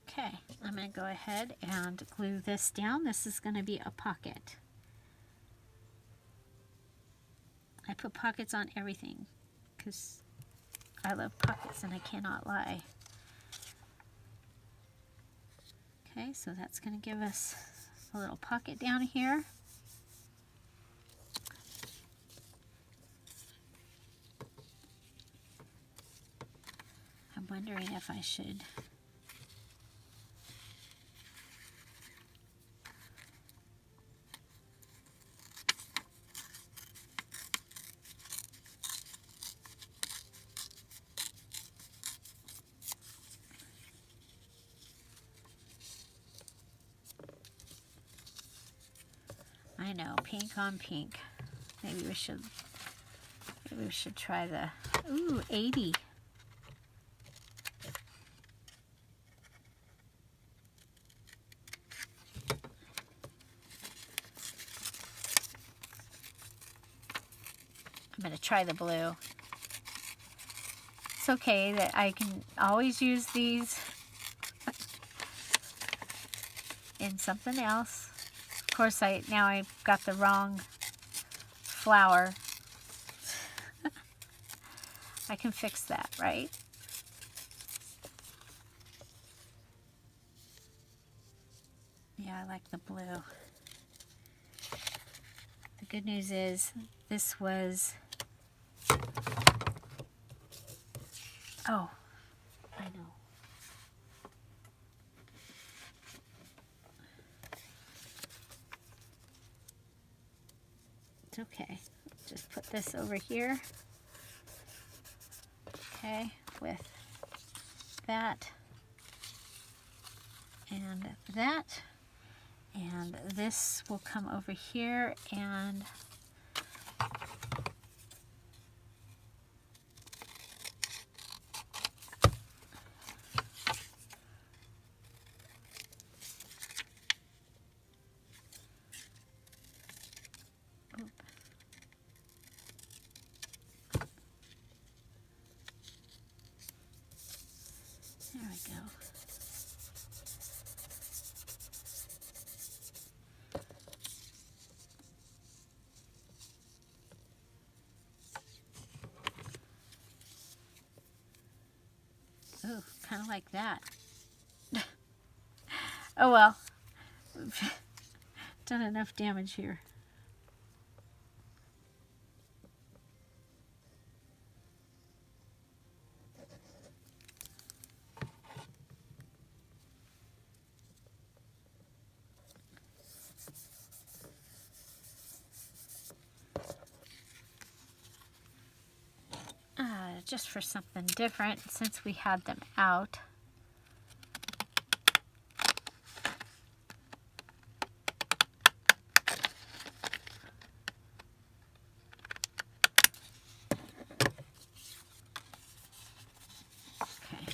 Okay, I'm going to go ahead and glue this down. This is going to be a pocket. I put pockets on everything because I love pockets and I cannot lie. Okay, so that's going to give us a little pocket down here. I'm wondering if I should I know, pink on pink. Maybe we should try the, ooh, 80. I'm going to try the blue. It's okay that I can always use these in something else. Of course, now I've got the wrong flower. I can fix that, right? Yeah, I like the blue. The good news is this was, oh, I know. It's okay. Just put this over here. Okay, with that and that. And this will come over here and there we go. Ooh, kind of like that. Oh well, we've done enough damage here. Just for something different since we had them out. Okay.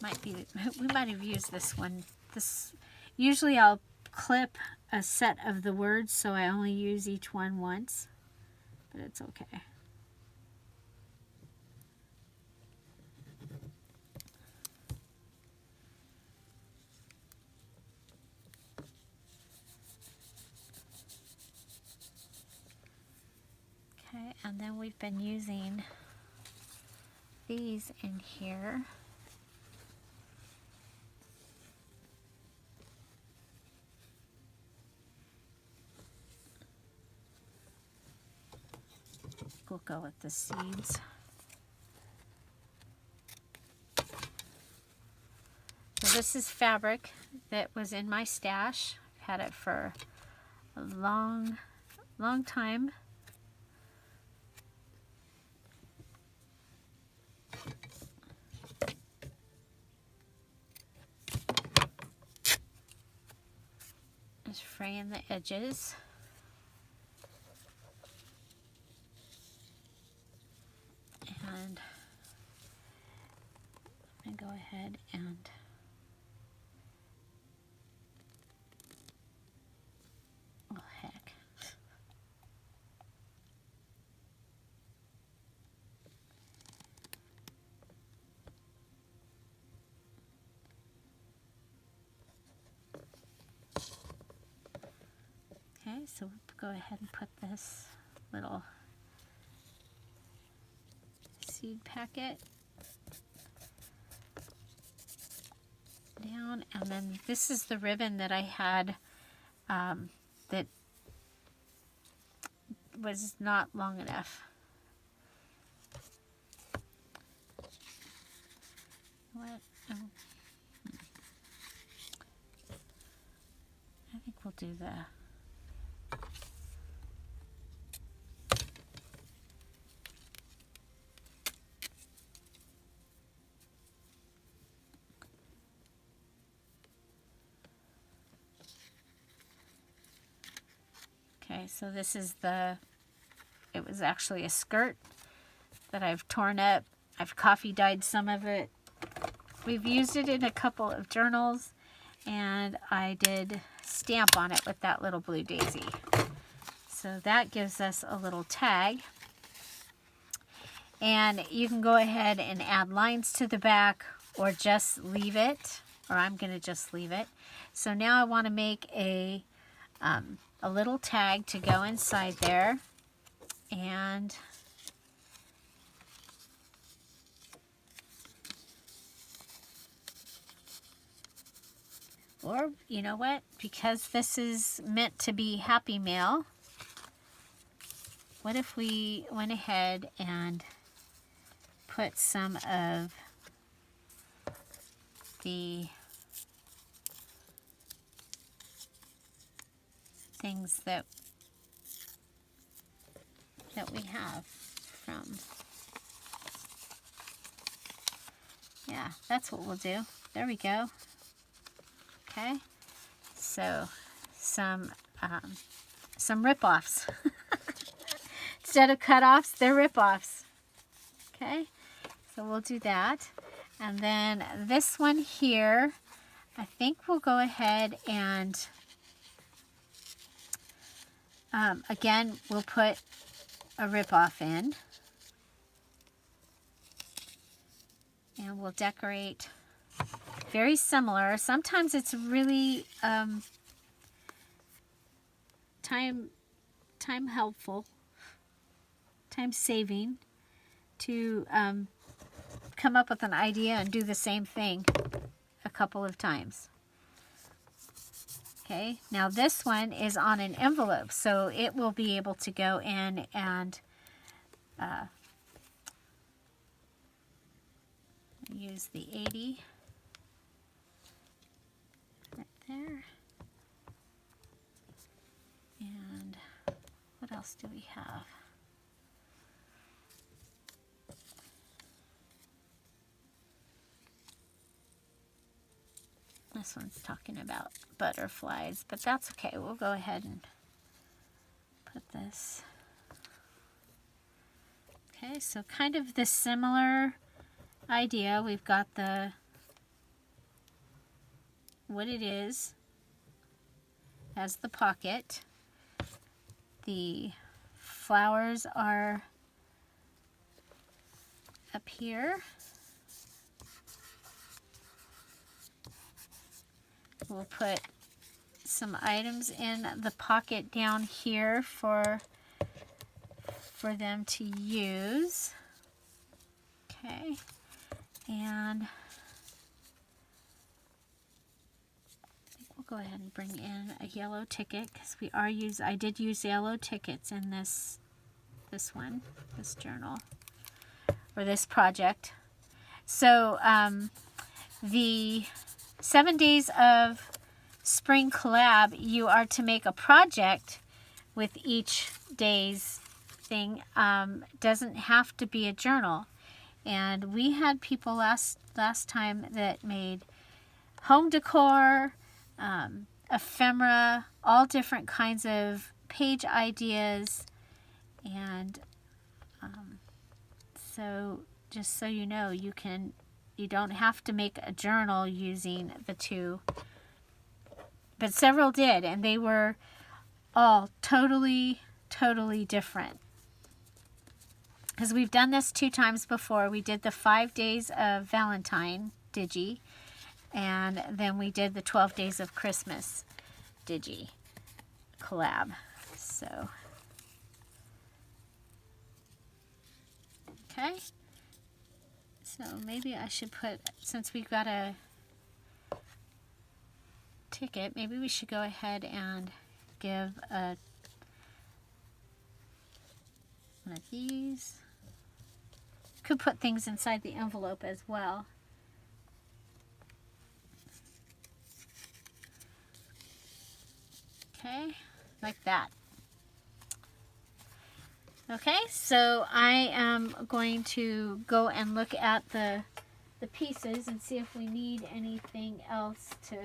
We might have used this one. Usually I'll clip a set of the words, so I only use each one once, but it's okay. Okay, and then we've been using these in here. We'll go with the seeds. So this is fabric that was in my stash. I've had it for a long time. Just fraying the edges. And I'm going to go ahead and oh heck. Okay, so we'll go ahead and put this little seed packet down, and then this is the ribbon that I had that was not long enough. What? Oh. I think we'll do the okay, so this is it was actually a skirt that I've torn up. I've coffee dyed some of it. We've used it in a couple of journals, and I did stamp on it with that little blue daisy. So that gives us a little tag. And you can go ahead and add lines to the back or just leave it, or I'm going to just leave it. So now I want to make a little tag to go inside there, and or you know what, because this is meant to be Happy Mail, what if we went ahead and put some of the things that we have from, yeah, that's what we'll do. There we go. Okay, so some rip-offs. Instead of cut-offs, they're rip-offs. Okay, so we'll do that. And then this one here, I think we'll go ahead and again, we'll put a rip-off in. And we'll decorate very similar. Sometimes it's really time helpful, time saving to come up with an idea and do the same thing a couple of times. Okay, now this one is on an envelope, so it will be able to go in and use the 80 right there. And what else do we have? This one's talking about butterflies, but that's okay. We'll go ahead and put this. Okay, so kind of the similar idea. We've got the what it is as the pocket. The flowers are up here. We'll put some items in the pocket down here for them to use. Okay, and we'll go ahead and bring in a yellow ticket because I did use yellow tickets in this journal or this project. So the 7 days of spring collab, you are to make a project with each day's thing. Doesn't have to be a journal. And we had people last time that made home decor, ephemera, all different kinds of page ideas. And so just so you know, you don't have to make a journal using the two. But several did, and they were all totally different. Because we've done this 2 times before. We did the 5 days of Valentine Digi, and then we did the 12 days of Christmas Digi collab. So, okay. So maybe I should put, since we've got a ticket, maybe we should go ahead and give one of these. Could put things inside the envelope as well. Okay, like that. Okay, so I am going to go and look at the pieces and see if we need anything else to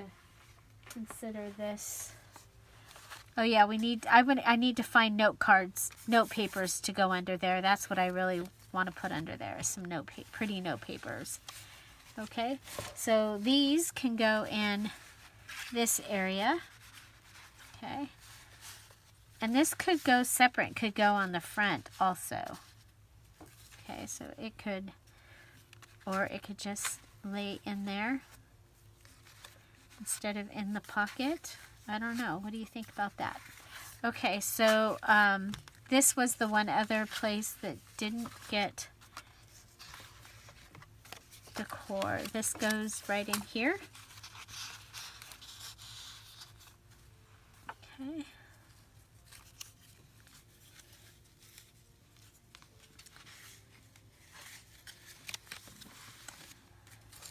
consider this. Oh yeah, I need to find note cards, note papers to go under there. That's what I really want to put under there, some pretty note papers. Okay, so these can go in this area. Okay, and this could go separate, could go on the front also. Okay, so it could, or it could just lay in there instead of in the pocket. I don't know. What do you think about that? Okay, so this was the one other place that didn't get decor. This goes right in here. Okay.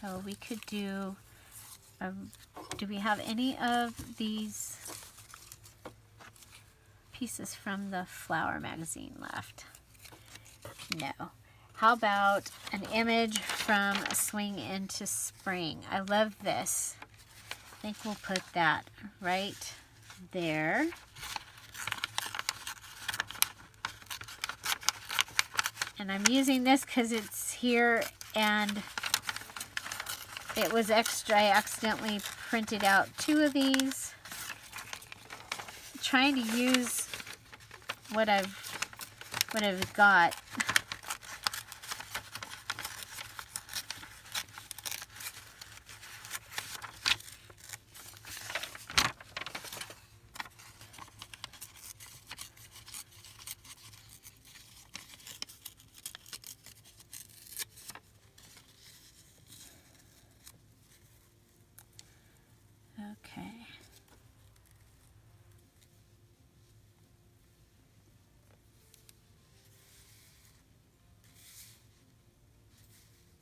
So we could do we have any of these pieces from the flower magazine left? No. How about an image from A Swing into Spring? I love this. I think we'll put that right there. And I'm using this because it's here and it was extra. I accidentally printed out 2 of these. I'm trying to use what I've got. Okay.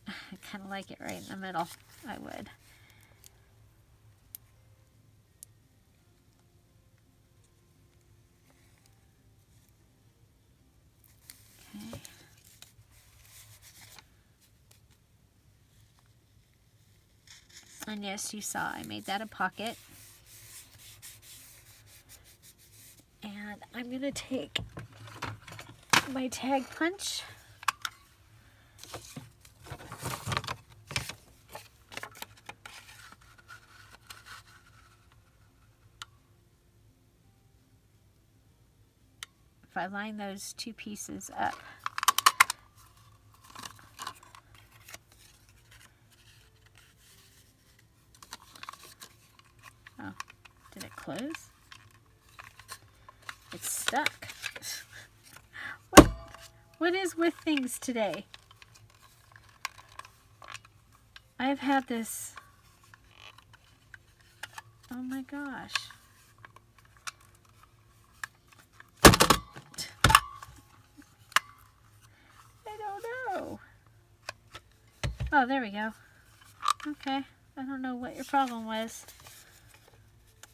I kind of like it right in the middle. I would. Okay. And yes, you saw I made that a pocket. And I'm going to take my tag punch. if I line those two pieces up. Oh, did it close? It's stuck. What is with things today? I've had this. Oh my gosh. I don't know. Oh, there we go. Okay. I don't know what your problem was.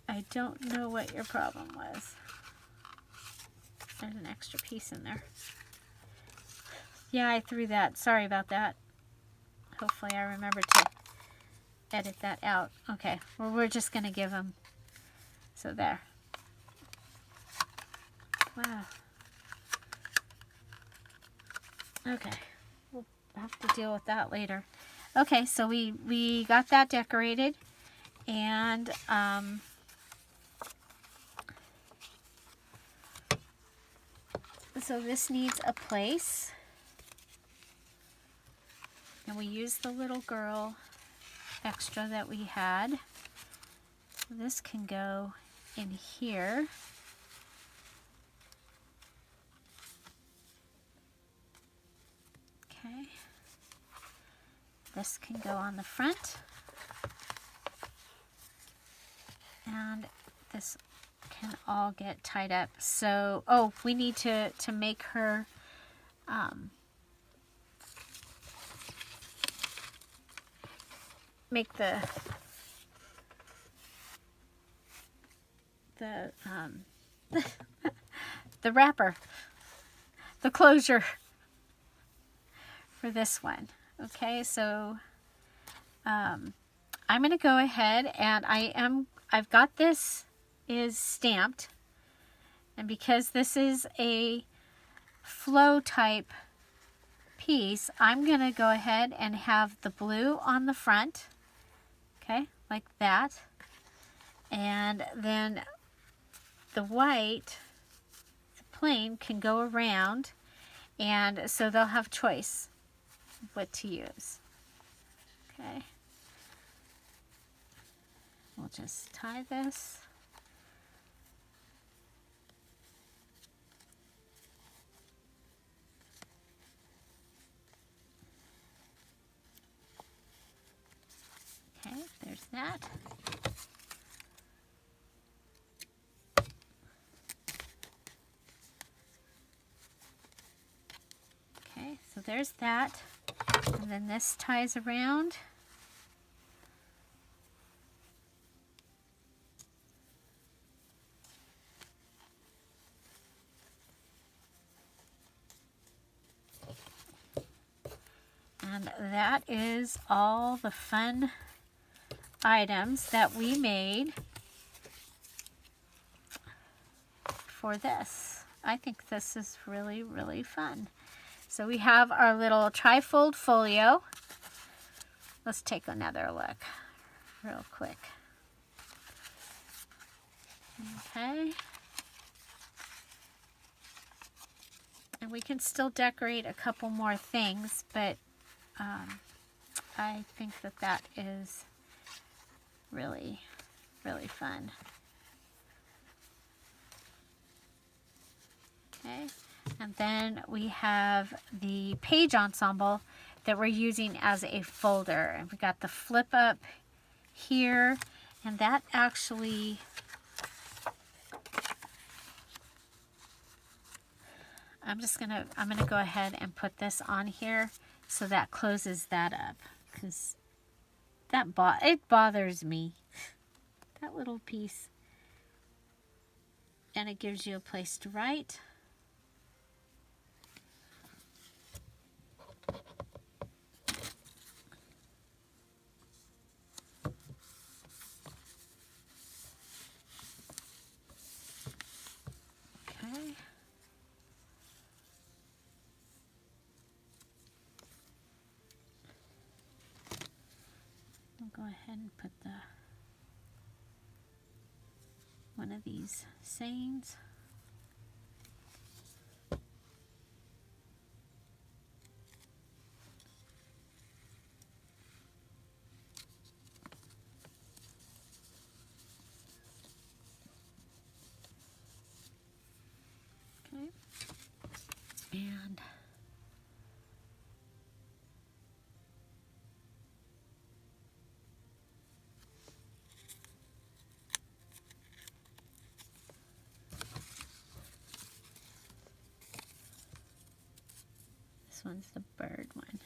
I don't know what your problem was. There's an extra piece in there. Yeah, I threw that. Sorry about that. Hopefully I remember to edit that out. Okay, well, we're just going to give them. So there. Wow. Okay, we'll have to deal with that later. Okay, so we got that decorated. And so this needs a place. And we used the little girl extra that we had. So this can go in here. Okay. This can go on the front. And this can all get tied up. So, oh, we need to make her make the the wrapper, the closure for this one. Okay, so I'm going to go ahead and I've got this is stamped, and because this is a flow type piece, I'm going to go ahead and have the blue on the front, okay, like that, and then the white, the plain, can go around, and so they'll have choice of what to use. Okay, we'll just tie this. Okay, there's that. Okay, so there's that. And then this ties around. And that is all the fun items that we made for this. I think this is really, really fun. So we have our little trifold folio. Let's take another look real quick. Okay. And we can still decorate a couple more things, but I think that is really, really fun. Okay, and then we have the page ensemble that we're using as a folder, and we got the flip up here, and that actually I'm gonna go ahead and put this on here so that closes that up, because it bothers me, that little piece, and it gives you a place to write. Okay. I'll go ahead and put one of these sayings. This one's the bird one.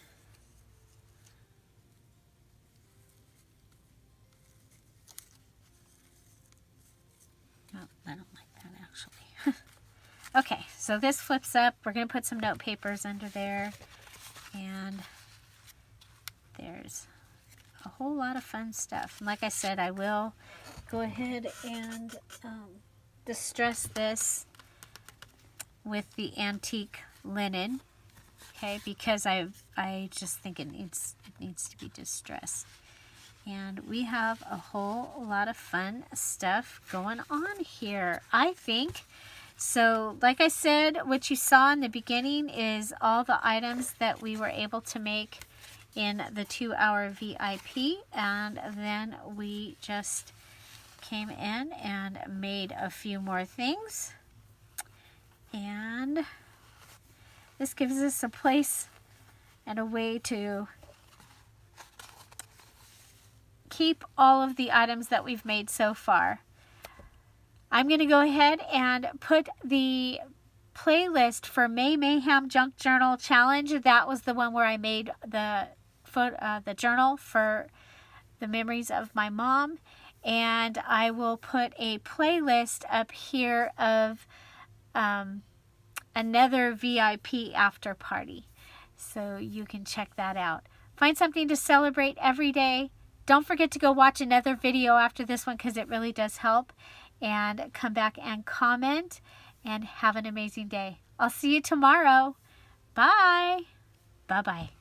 Oh, I don't like that actually. Okay, so this flips up. We're going to put some note papers under there. And there's a whole lot of fun stuff. And like I said, I will go ahead and distress this with the antique linen. Okay, because I just think it needs to be distressed. And we have a whole lot of fun stuff going on here, I think. So, like I said, what you saw in the beginning is all the items that we were able to make in the 2-hour VIP. And then we just came in and made a few more things. And this gives us a place and a way to keep all of the items that we've made so far. I'm going to go ahead and put the playlist for May Mayhem Junk Journal Challenge. That was the one where I made the journal for the memories of my mom. And I will put a playlist up here of another VIP after party. So you can check that out. Find something to celebrate every day. Don't forget to go watch another video after this one because it really does help. And come back and comment. And have an amazing day. I'll see you tomorrow. Bye. Bye-bye.